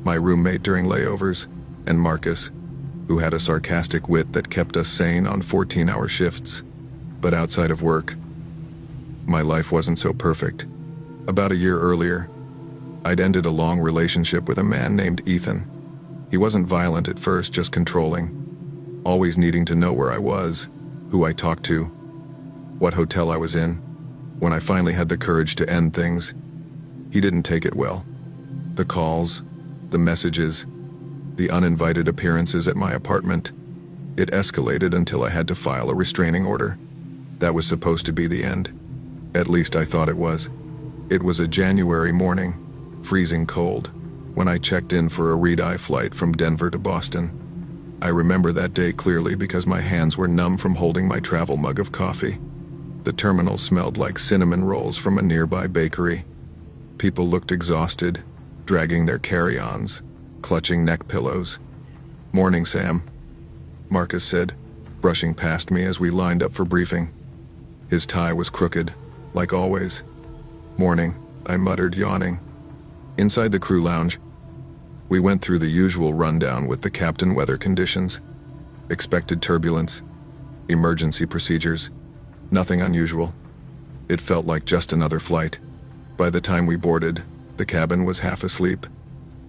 my roommate during layovers, and Marcus, who had a sarcastic wit that kept us sane on 14-hour shifts. But outside of work, my life wasn't so perfect. About a year earlier, I'd ended a long relationship with a man named Ethan. He wasn't violent at first, just controlling, always needing to know where I was, who I talked to, what hotel I was in. When I finally had the courage to end things, he didn't take it well. The calls, the messages, the uninvited appearances at my apartment. It escalated until I had to file a restraining order. That was supposed to be the end. At least I thought it was. It was a January morning, freezing cold, when I checked in for a red-eye flight from Denver to Boston. I remember that day clearly because my hands were numb from holding my travel mug of coffee. The terminal smelled like cinnamon rolls from a nearby bakery. People looked exhausted, dragging their carry-ons, clutching neck pillows. "Morning, Sam," Marcus said, brushing past me as we lined up for briefing. His tie was crooked, like always. "Morning," I muttered, yawning. Inside the crew lounge, we went through the usual rundown with the captain: weather conditions, expected turbulence, emergency procedures. Nothing unusual. It felt like just another flight. By the time we boarded, the cabin was half asleep.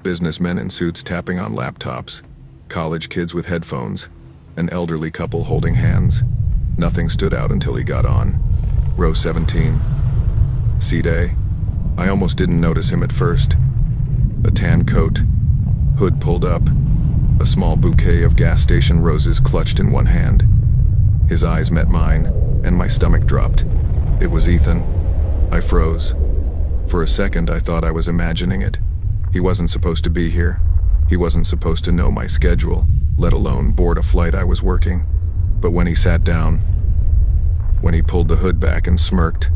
Businessmen in suits tapping on laptops, college kids with headphones, an elderly couple holding hands. Nothing stood out until he got on. Row 17. Seat A. I almost didn't notice him at first. A tan coat, hood pulled up, a small bouquet of gas station roses clutched in one hand. His eyes met mine, and my stomach dropped. It was Ethan. I froze. For a second, I thought I was imagining it. He wasn't supposed to be here. He wasn't supposed to know my schedule, let alone board a flight I was working. But when he sat down, when he pulled the hood back and smirked,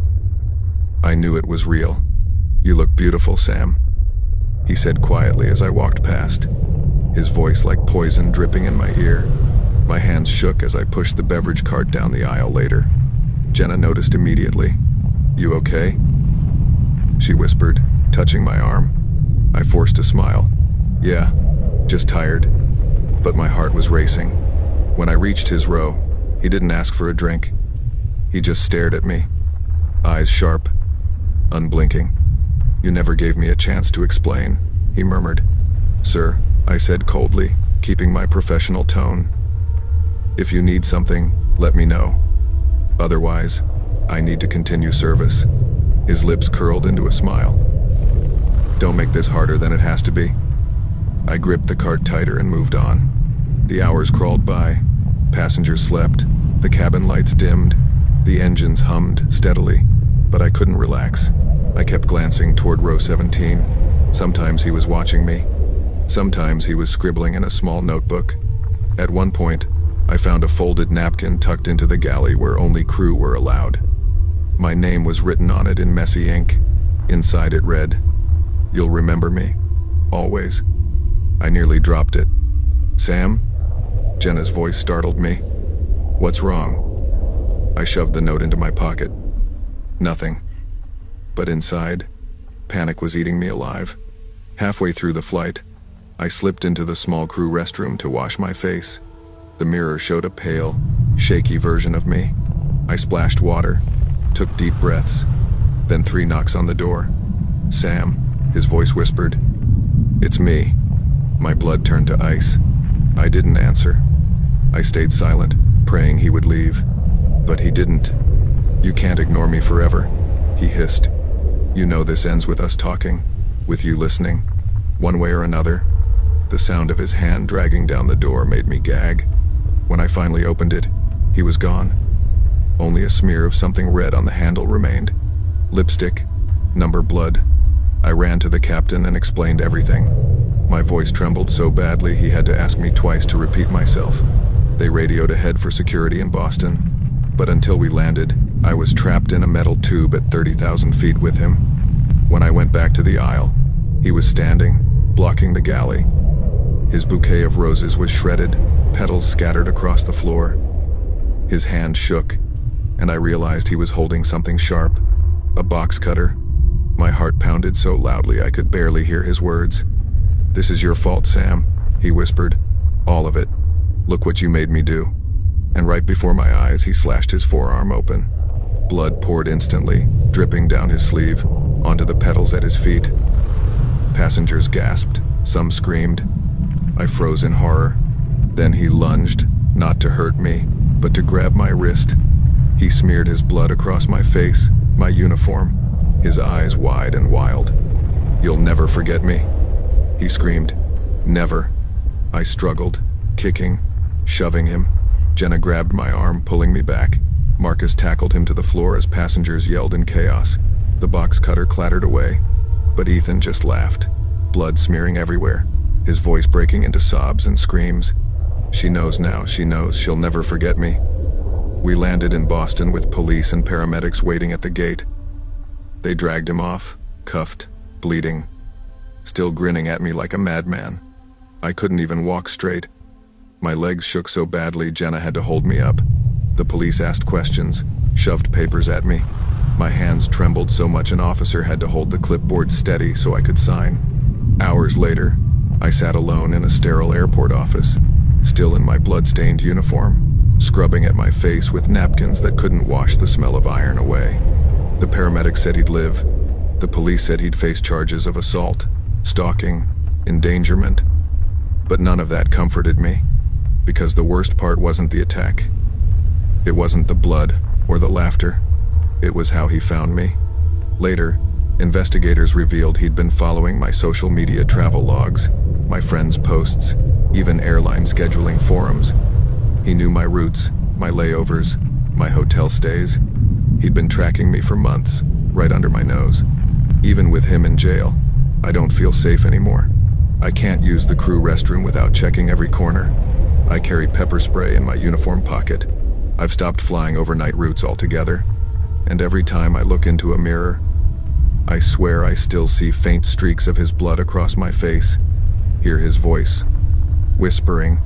I knew it was real. "You look beautiful, Sam," he said quietly as I walked past, his voice like poison dripping in my ear. My hands shook as I pushed the beverage cart down the aisle later. Jenna noticed immediately. "You okay?" she whispered, touching my arm. I forced a smile. "Yeah, just tired." But my heart was racing. When I reached his row, he didn't ask for a drink. He just stared at me, eyes sharp, unblinking. "You never gave me a chance to explain," he murmured. "Sir," I said coldly, keeping my professional tone. "If you need something, let me know. Otherwise, I need to continue service." His lips curled into a smile. "Don't make this harder than it has to be." I gripped the cart tighter and moved on. The hours crawled by. Passengers slept. The cabin lights dimmed. The engines hummed steadily. But I couldn't relax. I kept glancing toward row 17. Sometimes he was watching me. Sometimes he was scribbling in a small notebook. At one point, I found a folded napkin tucked into the galley where only crew were allowed. My name was written on it in messy ink. Inside it read, "You'll remember me. Always." I nearly dropped it. "Sam?" Jenna's voice startled me. "What's wrong?" I shoved the note into my pocket. Nothing. But inside, panic was eating me alive. Halfway through the flight, I slipped into the small crew restroom to wash my face. The mirror showed a pale, shaky version of me. I splashed water, took deep breaths, then 3 knocks on the door. "Sam," his voice whispered. "It's me." My blood turned to ice. I didn't answer. I stayed silent, praying he would leave. But he didn't. "You can't ignore me forever," he hissed. You know this ends with us talking, with you listening, one way or another. The sound of his hand dragging down the door made me gag. When I finally opened it, he was gone. Only a smear of something red on the handle remained. Lipstick, number blood. I ran to the captain and explained everything. My voice trembled so badly he had to ask me twice to repeat myself. They radioed ahead for security in Boston. But until we landed, I was trapped in a metal tube at 30,000 feet with him. When I went back to the aisle, he was standing, blocking the galley. His bouquet of roses was shredded, petals scattered across the floor. His hand shook, and I realized he was holding something sharp, a box cutter. My heart pounded so loudly I could barely hear his words. "This is your fault, Sam," he whispered. "All of it. Look what you made me do." And right before my eyes, he slashed his forearm open. Blood poured instantly, dripping down his sleeve, onto the petals at his feet. Passengers gasped, some screamed. I froze in horror. Then he lunged, not to hurt me, but to grab my wrist. He smeared his blood across my face, my uniform, his eyes wide and wild. "You'll never forget me," he screamed. "Never." I struggled, kicking, shoving him. Jenna grabbed my arm, pulling me back. Marcus tackled him to the floor as passengers yelled in chaos. The box cutter clattered away, but Ethan just laughed, blood smearing everywhere, his voice breaking into sobs and screams. "She knows now, she knows, she'll never forget me." We landed in Boston with police and paramedics waiting at the gate. They dragged him off, cuffed, bleeding, still grinning at me like a madman. I couldn't even walk straight. My legs shook so badly Jenna had to hold me up. The police asked questions, shoved papers at me. My hands trembled so much an officer had to hold the clipboard steady so I could sign. Hours later, I sat alone in a sterile airport office, still in my blood-stained uniform, scrubbing at my face with napkins that couldn't wash the smell of iron away. The paramedic said he'd live. The police said he'd face charges of assault, stalking, endangerment. But none of that comforted me, because the worst part wasn't the attack. It wasn't the blood or the laughter. It was how he found me. Later, investigators revealed he'd been following my social media travel logs, my friends' posts, even airline scheduling forums. He knew my routes, my layovers, my hotel stays. He'd been tracking me for months, right under my nose. Even with him in jail, I don't feel safe anymore. I can't use the crew restroom without checking every corner. I carry pepper spray in my uniform pocket. I've stopped flying overnight routes altogether. And every time I look into a mirror, I swear I still see faint streaks of his blood across my face, hear his voice, whispering,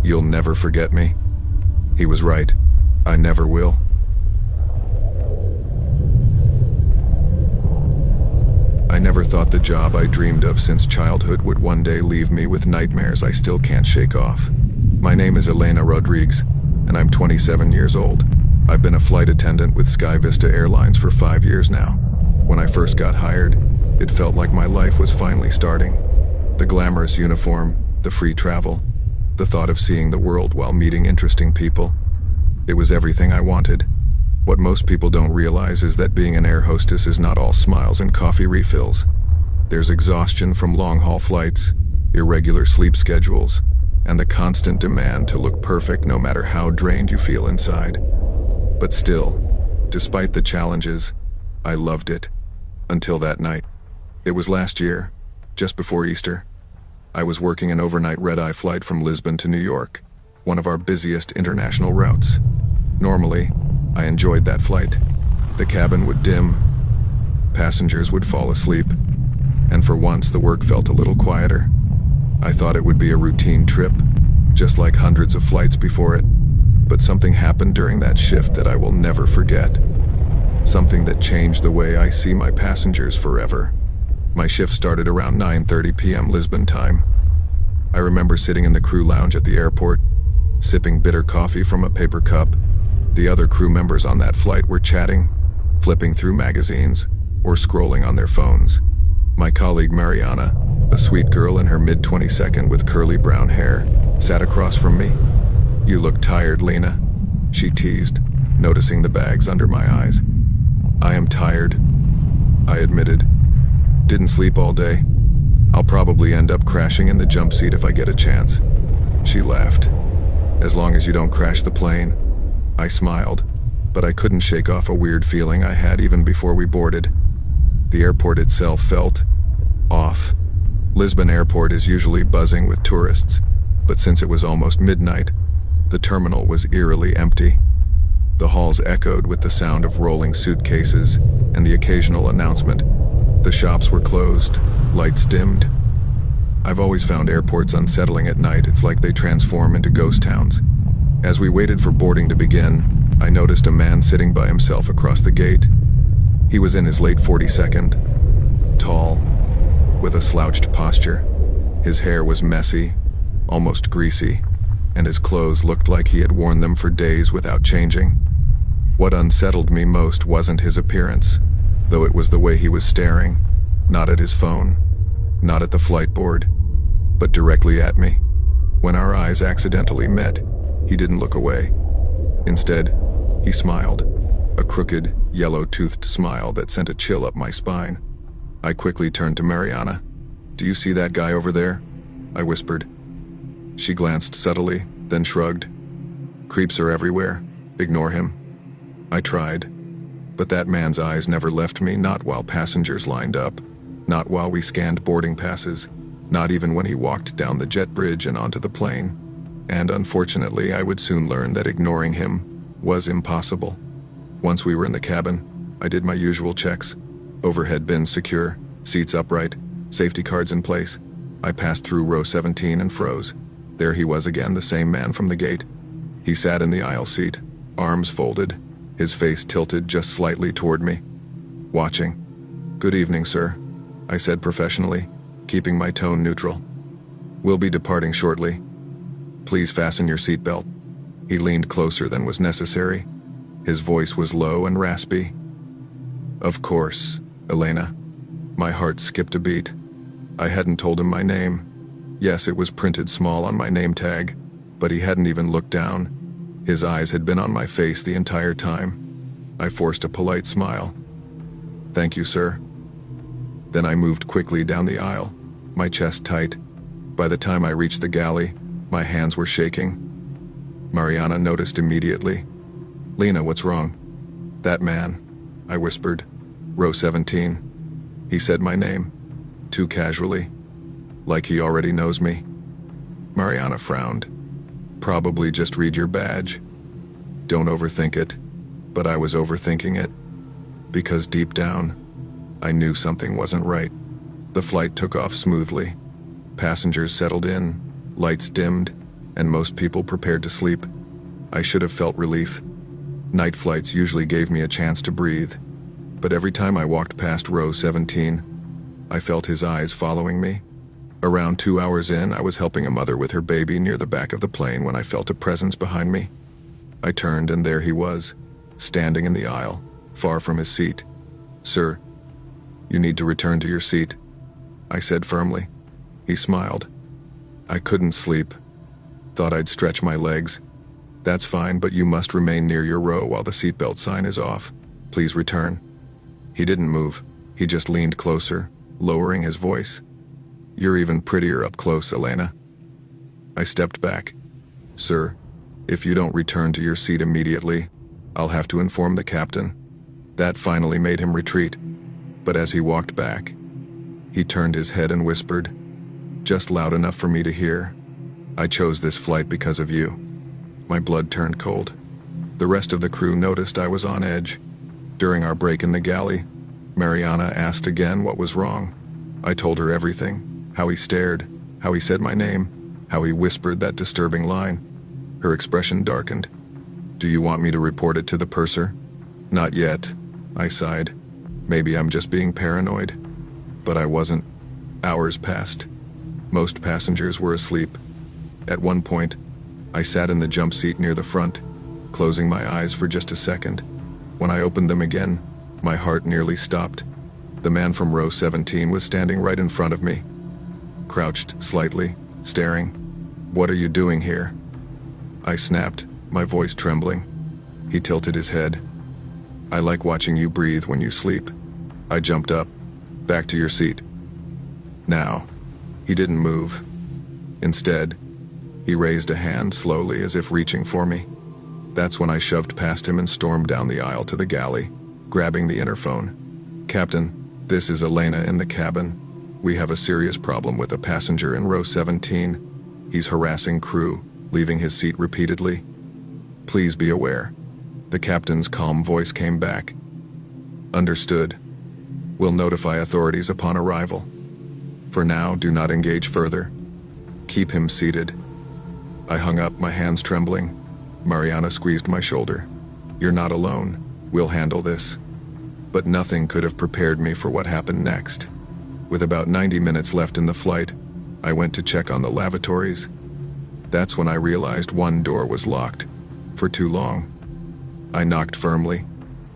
"You'll never forget me." He was right. I never will. I never thought the job I dreamed of since childhood would one day leave me with nightmares I still can't shake off. My name is Elena Rodriguez, and I'm 27 years old. I've been a flight attendant with Sky Vista Airlines for 5 years now. When I first got hired, it felt like my life was finally starting. The glamorous uniform, the free travel, the thought of seeing the world while meeting interesting people. It was everything I wanted. What most people don't realize is that being an air hostess is not all smiles and coffee refills. There's exhaustion from long-haul flights, irregular sleep schedules, and the constant demand to look perfect no matter how drained you feel inside. But still, despite the challenges, I loved it. Until that night. It was last year, just before Easter. I was working an overnight red-eye flight from Lisbon to New York, one of our busiest international routes. Normally, I enjoyed that flight. The cabin would dim, passengers would fall asleep, and for once the work felt a little quieter. I thought it would be a routine trip, just like hundreds of flights before it. But something happened during that shift that I will never forget. Something that changed the way I see my passengers forever. My shift started around 9:30 p.m. Lisbon time. I remember sitting in the crew lounge at the airport, sipping bitter coffee from a paper cup. The other crew members on that flight were chatting, flipping through magazines, or scrolling on their phones. My colleague Mariana, a sweet girl in her mid-22nd with curly brown hair, sat across from me. "You look tired, Lena," she teased, noticing the bags under my eyes. "I am tired," I I admitted. Didn't sleep all day. I'll probably end up crashing in the jump seat if I get a chance. She laughed. As long as you don't crash the plane. I smiled, but I couldn't shake off a weird feeling I had even before we boarded. The airport itself felt off. Lisbon Airport is usually buzzing with tourists, but since it was almost midnight, the terminal was eerily empty. The halls echoed with the sound of rolling suitcases and the occasional announcement. The shops were closed, lights dimmed. I've always found airports unsettling at night. It's like they transform into ghost towns. As we waited for boarding to begin, I noticed a man sitting by himself across the gate. He was in his late 42nd, tall, with a slouched posture. His hair was messy, almost greasy, and his clothes looked like he had worn them for days without changing. What unsettled me most wasn't his appearance, though it was the way he was staring, not at his phone, not at the flight board, but directly at me. When our eyes accidentally met, he didn't look away. Instead, he smiled, a crooked, yellow-toothed smile that sent a chill up my spine. I quickly turned to Mariana. "Do you see that guy over there?" I whispered. She glanced subtly, then shrugged. "Creeps are everywhere. Ignore him." I tried, but that man's eyes never left me, not while passengers lined up, not while we scanned boarding passes, not even when he walked down the jet bridge and onto the plane. And unfortunately, I would soon learn that ignoring him was impossible. Once we were in the cabin, I did my usual checks. Overhead bins secure, seats upright, safety cards in place. I passed through row 17 and froze. There he was again, the same man from the gate. He sat in the aisle seat, arms folded, his face tilted just slightly toward me, watching. "Good evening, sir," I said professionally, keeping my tone neutral. "We'll be departing shortly. Please fasten your seatbelt." He leaned closer than was necessary. His voice was low and raspy. "Of course, Elena." My heart skipped a beat. I hadn't told him my name. Yes, it was printed small on my name tag, but he hadn't even looked down. His eyes had been on my face the entire time. I forced a polite smile. "Thank you, sir." Then I moved quickly down the aisle, my chest tight. By the time I reached the galley, my hands were shaking. Mariana noticed immediately. "Lena, what's wrong?" "That man," I whispered. "Row 17. He said my name, too casually, like he already knows me." Mariana frowned. "Probably just read your badge. Don't overthink it." But I was overthinking it. Because deep down, I knew something wasn't right. The flight took off smoothly. Passengers settled in, lights dimmed, and most people prepared to sleep. I should have felt relief. Night flights usually gave me a chance to breathe. But every time I walked past row 17, I felt his eyes following me. Around 2 hours in, I was helping a mother with her baby near the back of the plane when I felt a presence behind me. I turned and there he was, standing in the aisle, far from his seat. "Sir, you need to return to your seat," I said firmly. He smiled. "I couldn't sleep. Thought I'd stretch my legs." "That's fine, but you must remain near your row while the seatbelt sign is off. Please return." He didn't move. He just leaned closer, lowering his voice. "You're even prettier up close, Elena." I stepped back. "Sir, if you don't return to your seat immediately, I'll have to inform the captain." That finally made him retreat. But as he walked back, he turned his head and whispered, just loud enough for me to hear, "I chose this flight because of you." My blood turned cold. The rest of the crew noticed I was on edge. During our break in the galley, Mariana asked again what was wrong. I told her everything, how he stared, how he said my name, how he whispered that disturbing line. Her expression darkened. "Do you want me to report it to the purser?" "Not yet," I sighed. "Maybe I'm just being paranoid." But I wasn't. Hours passed. Most passengers were asleep. At one point, I sat in the jump seat near the front, closing my eyes for just a second. When I opened them again, my heart nearly stopped. The man from row 17 was standing right in front of me, crouched slightly, staring. "What are you doing here?" I snapped, my voice trembling. He tilted his head. "I like watching you breathe when you sleep." I jumped up. Back to your seat. Now. He didn't move. Instead, he raised a hand slowly as if reaching for me. That's when I shoved past him and stormed down the aisle to the galley, grabbing the interphone. Captain, this is Elena in the cabin. We have a serious problem with a passenger in row 17. He's harassing crew, leaving his seat repeatedly. Please be aware. The captain's calm voice came back. Understood. We'll notify authorities upon arrival. For now, do not engage further. Keep him seated. I hung up, my hands trembling. Mariana squeezed my shoulder. You're not alone. We'll handle this. But nothing could have prepared me for what happened next. With about 90 minutes left in the flight, I went to check on the lavatories. That's when I realized one door was locked. For too long. I knocked firmly.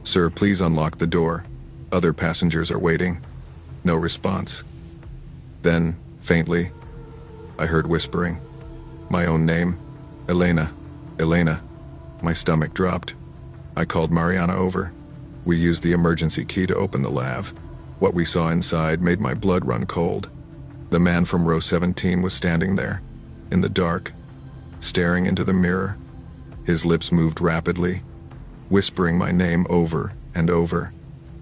Sir, please unlock the door. Other passengers are waiting. No response. Then, faintly, I heard whispering. My own name. Elena. Elena. My stomach dropped. I called Mariana over. We used the emergency key to open the lav. What we saw inside made my blood run cold. The man from row 17 was standing there, in the dark, staring into the mirror. His lips moved rapidly, whispering my name over and over.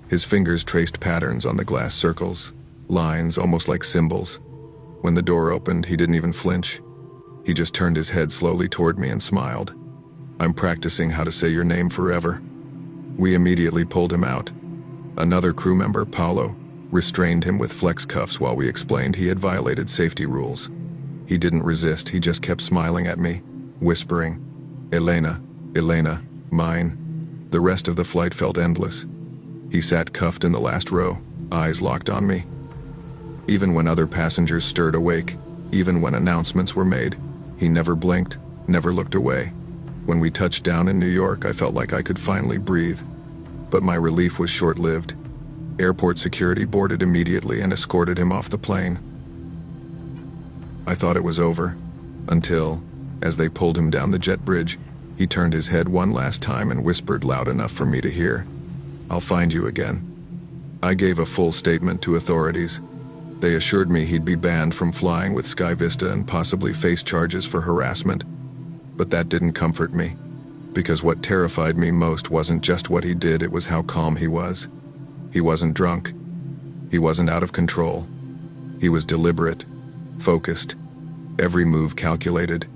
His fingers traced patterns on the glass circles, lines almost like symbols. When the door opened, he didn't even flinch. He just turned his head slowly toward me and smiled. I'm practicing how to say your name forever. We immediately pulled him out. Another crew member, Paulo, restrained him with flex cuffs while we explained he had violated safety rules. He didn't resist, he just kept smiling at me, whispering, Elena, Elena, mine. The rest of the flight felt endless. He sat cuffed in the last row, eyes locked on me. Even when other passengers stirred awake, even when announcements were made, he never blinked, never looked away. When we touched down in New York, I felt like I could finally breathe. But my relief was short-lived. Airport security boarded immediately and escorted him off the plane. I thought it was over, until, as they pulled him down the jet bridge, he turned his head one last time and whispered loud enough for me to hear, I'll find you again. I gave a full statement to authorities. They assured me he'd be banned from flying with Sky Vista and possibly face charges for harassment. But that didn't comfort me, because what terrified me most wasn't just what he did, it was how calm he was. He wasn't drunk. He wasn't out of control. He was deliberate, focused, every move calculated,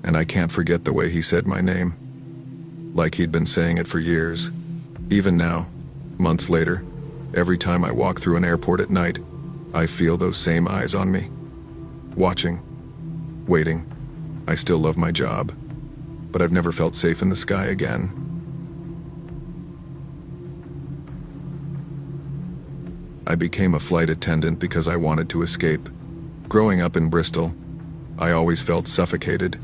and I can't forget the way he said my name. Like he'd been saying it for years. Even now, months later, every time I walk through an airport at night, I feel those same eyes on me. Watching, waiting. I still love my job, but I've never felt safe in the sky again. I became a flight attendant because I wanted to escape. Growing up in Bristol, I always felt suffocated.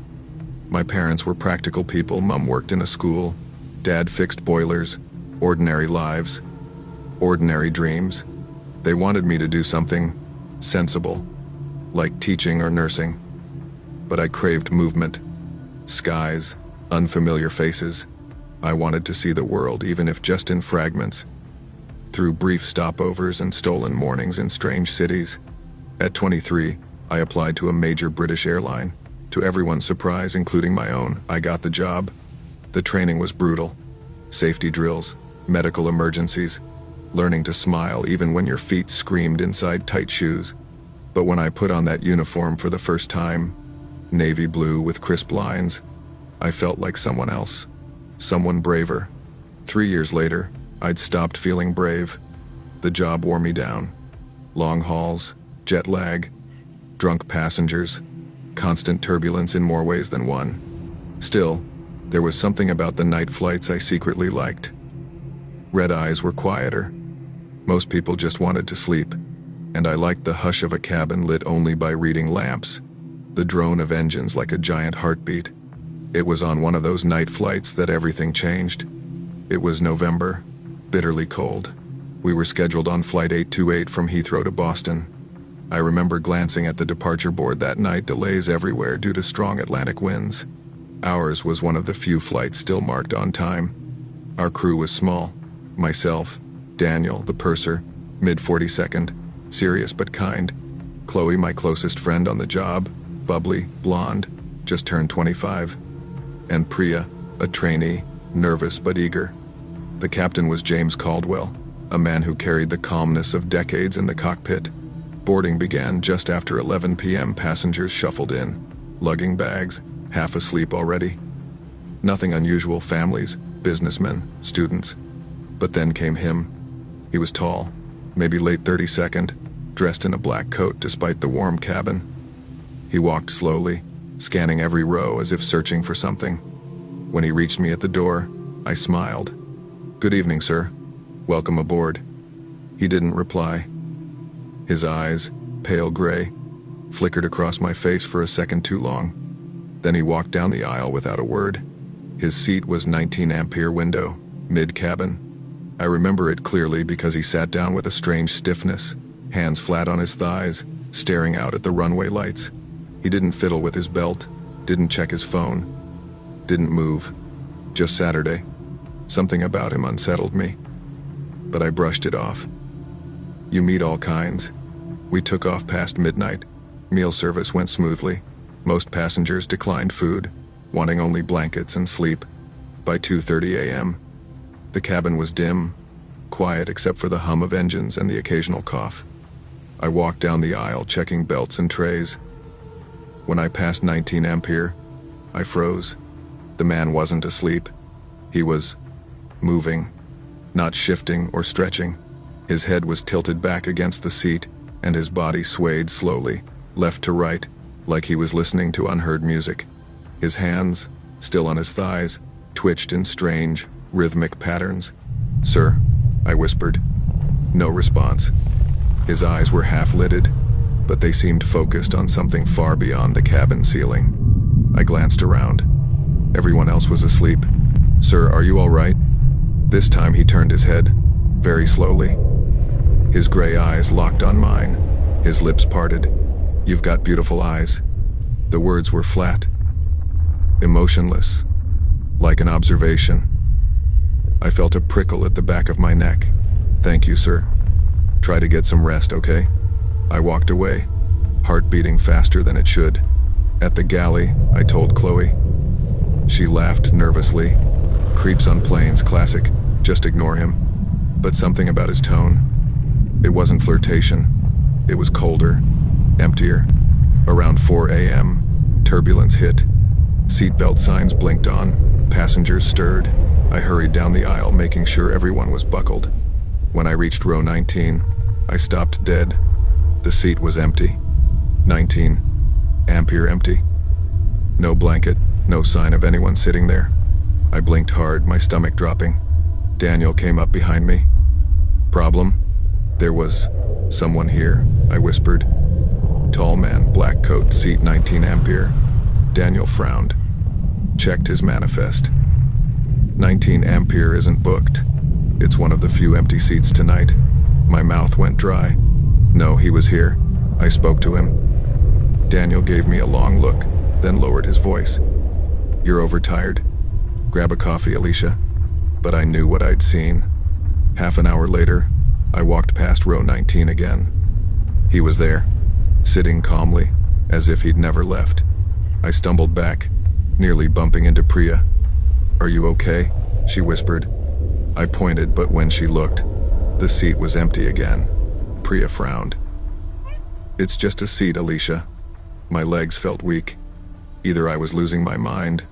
My parents were practical people. Mom worked in a school. Dad fixed boilers. Ordinary lives. Ordinary dreams. They wanted me to do something sensible, like teaching or nursing. But I craved movement, skies, unfamiliar faces. I wanted to see the world, even if just in fragments, through brief stopovers and stolen mornings in strange cities. At 23, I applied to a major British airline. To everyone's surprise, including my own, I got the job. The training was brutal. Safety drills, medical emergencies, learning to smile even when your feet screamed inside tight shoes. But when I put on that uniform for the first time, navy blue with crisp lines, I felt like someone else, someone braver. 3 years later, I'd stopped feeling brave. The job wore me down. Long hauls, jet lag, drunk passengers, constant turbulence in more ways than one. Still, there was something about the night flights I secretly liked. Red eyes were quieter. Most people just wanted to sleep, and I liked the hush of a cabin lit only by reading lamps, the drone of engines like a giant heartbeat. It was on one of those night flights that everything changed. It was November, bitterly cold. We were scheduled on Flight 828 from Heathrow to Boston. I remember glancing at the departure board that night, delays everywhere due to strong Atlantic winds. Ours was one of the few flights still marked on time. Our crew was small. Myself, Daniel, the purser, Mid-42nd, serious but kind. Chloe, my closest friend on the job, bubbly, blonde, just turned 25. And Priya, a trainee, nervous but eager. The captain was James Caldwell, a man who carried the calmness of decades in the cockpit. Boarding began just after 11 p.m. Passengers shuffled in, lugging bags, half asleep already. Nothing unusual, families, businessmen, students. But then came him. He was tall, maybe late 32nd, dressed in a black coat despite the warm cabin. He walked slowly, scanning every row as if searching for something. When he reached me at the door, I smiled. "Good evening, sir. Welcome aboard." He didn't reply. His eyes, pale gray, flickered across my face for a second too long. Then he walked down the aisle without a word. His seat was 19-ampere window, mid-cabin. I remember it clearly because he sat down with a strange stiffness, hands flat on his thighs, staring out at the runway lights. He didn't fiddle with his belt, didn't check his phone, didn't move. Just Saturday. Something about him unsettled me. But I brushed it off. You meet all kinds. We took off past midnight. Meal service went smoothly. Most passengers declined food, wanting only blankets and sleep. By 2:30 a.m., the cabin was dim, quiet except for the hum of engines and the occasional cough. I walked down the aisle checking belts and trays. When I passed 19 ampere, I froze. The man wasn't asleep. He was moving, not shifting or stretching. His head was tilted back against the seat, and his body swayed slowly, left to right, like he was listening to unheard music. His hands, still on his thighs, twitched in strange, rhythmic patterns. "Sir," I whispered. No response. His eyes were half-lidded, but they seemed focused on something far beyond the cabin ceiling. I glanced around. Everyone else was asleep. "Sir, are you all right?" This time he turned his head, very slowly. His gray eyes locked on mine, his lips parted. "You've got beautiful eyes." The words were flat, emotionless, like an observation. I felt a prickle at the back of my neck. "Thank you, sir. Try to get some rest, okay?" I walked away, heart beating faster than it should. At the galley, I told Chloe. She laughed nervously. "Creeps on planes, classic. Just ignore him." But something about his tone. It wasn't flirtation. It was colder, emptier. Around 4 a.m., turbulence hit. Seatbelt signs blinked on. Passengers stirred. I hurried down the aisle, making sure everyone was buckled. When I reached row 19, I stopped dead. The seat was empty. 19 ampere empty. No blanket, no sign of anyone sitting there. I blinked hard, my stomach dropping. Daniel came up behind me. "Problem?" "There was someone here," I whispered. Tall man, black coat, seat 19 ampere. Daniel frowned. Checked his manifest. 19 ampere isn't booked. It's one of the few empty seats tonight. My mouth went dry. No, he was here. I spoke to him. Daniel gave me a long look, then lowered his voice. "You're overtired. Grab a coffee, Alicia." But I knew what I'd seen. Half an hour later, I walked past row 19 again. He was there, sitting calmly, as if he'd never left. I stumbled back, nearly bumping into Priya. "Are you okay?" she whispered. I pointed, but when she looked, the seat was empty again. Priya frowned. "It's just a seat, Alicia." My legs felt weak. Either I was losing my mind,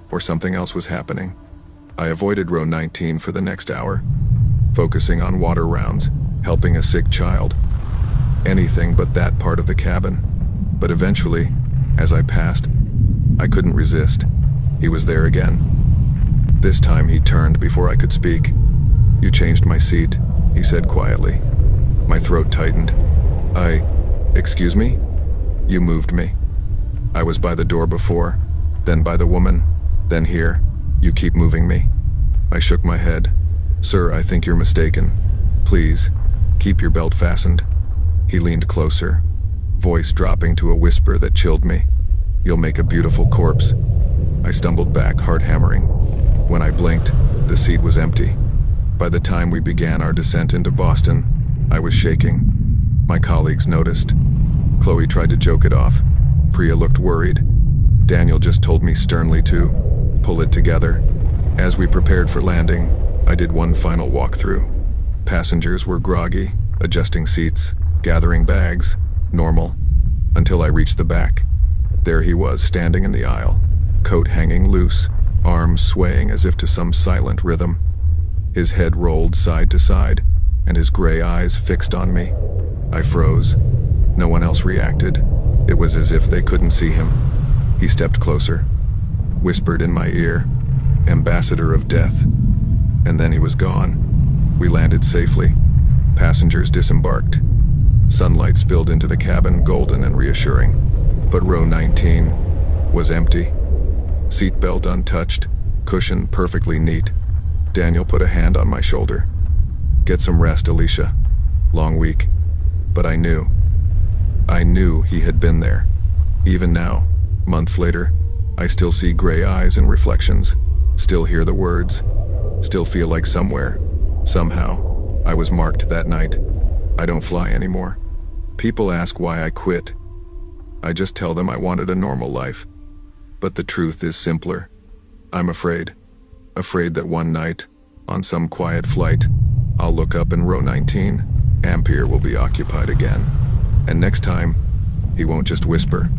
or something else was happening. I avoided row 19 for the next hour, focusing on water rounds, helping a sick child. Anything but that part of the cabin. But eventually, as I passed, I couldn't resist. He was there again. This time he turned before I could speak. "You changed my seat," he said quietly. My throat tightened. Excuse me? You moved me. I was by the door before, then by the woman, then here. You keep moving me." I shook my head. "Sir, I think you're mistaken. Please, keep your belt fastened." He leaned closer, voice dropping to a whisper that chilled me. "You'll make a beautiful corpse." I stumbled back, heart hammering. When I blinked, the seat was empty. By the time we began our descent into Boston, I was shaking. My colleagues noticed. Chloe tried to joke it off. Priya looked worried. Daniel just told me sternly to pull it together. As we prepared for landing, I did one final walkthrough. Passengers were groggy, adjusting seats, gathering bags, normal, until I reached the back. There he was, standing in the aisle, coat hanging loose, arms swaying as if to some silent rhythm. His head rolled side to side, and his gray eyes fixed on me. I froze. No one else reacted. It was as if they couldn't see him. He stepped closer, whispered in my ear, "Ambassador of Death." And then he was gone. We landed safely. Passengers disembarked. Sunlight spilled into the cabin, golden and reassuring. But row 19 was empty. Seatbelt untouched, cushion perfectly neat. Daniel put a hand on my shoulder. "Get some rest, Alicia. Long week." But I knew he had been there. Even now, months later, I still see gray eyes and reflections, still hear the words, still feel like somewhere, somehow, I was marked that night. I don't fly anymore. People ask why I quit. I just tell them I wanted a normal life. But the truth is simpler. I'm afraid. Afraid that one night, on some quiet flight, I'll look up in row 19, Ampere will be occupied again. And next time, he won't just whisper.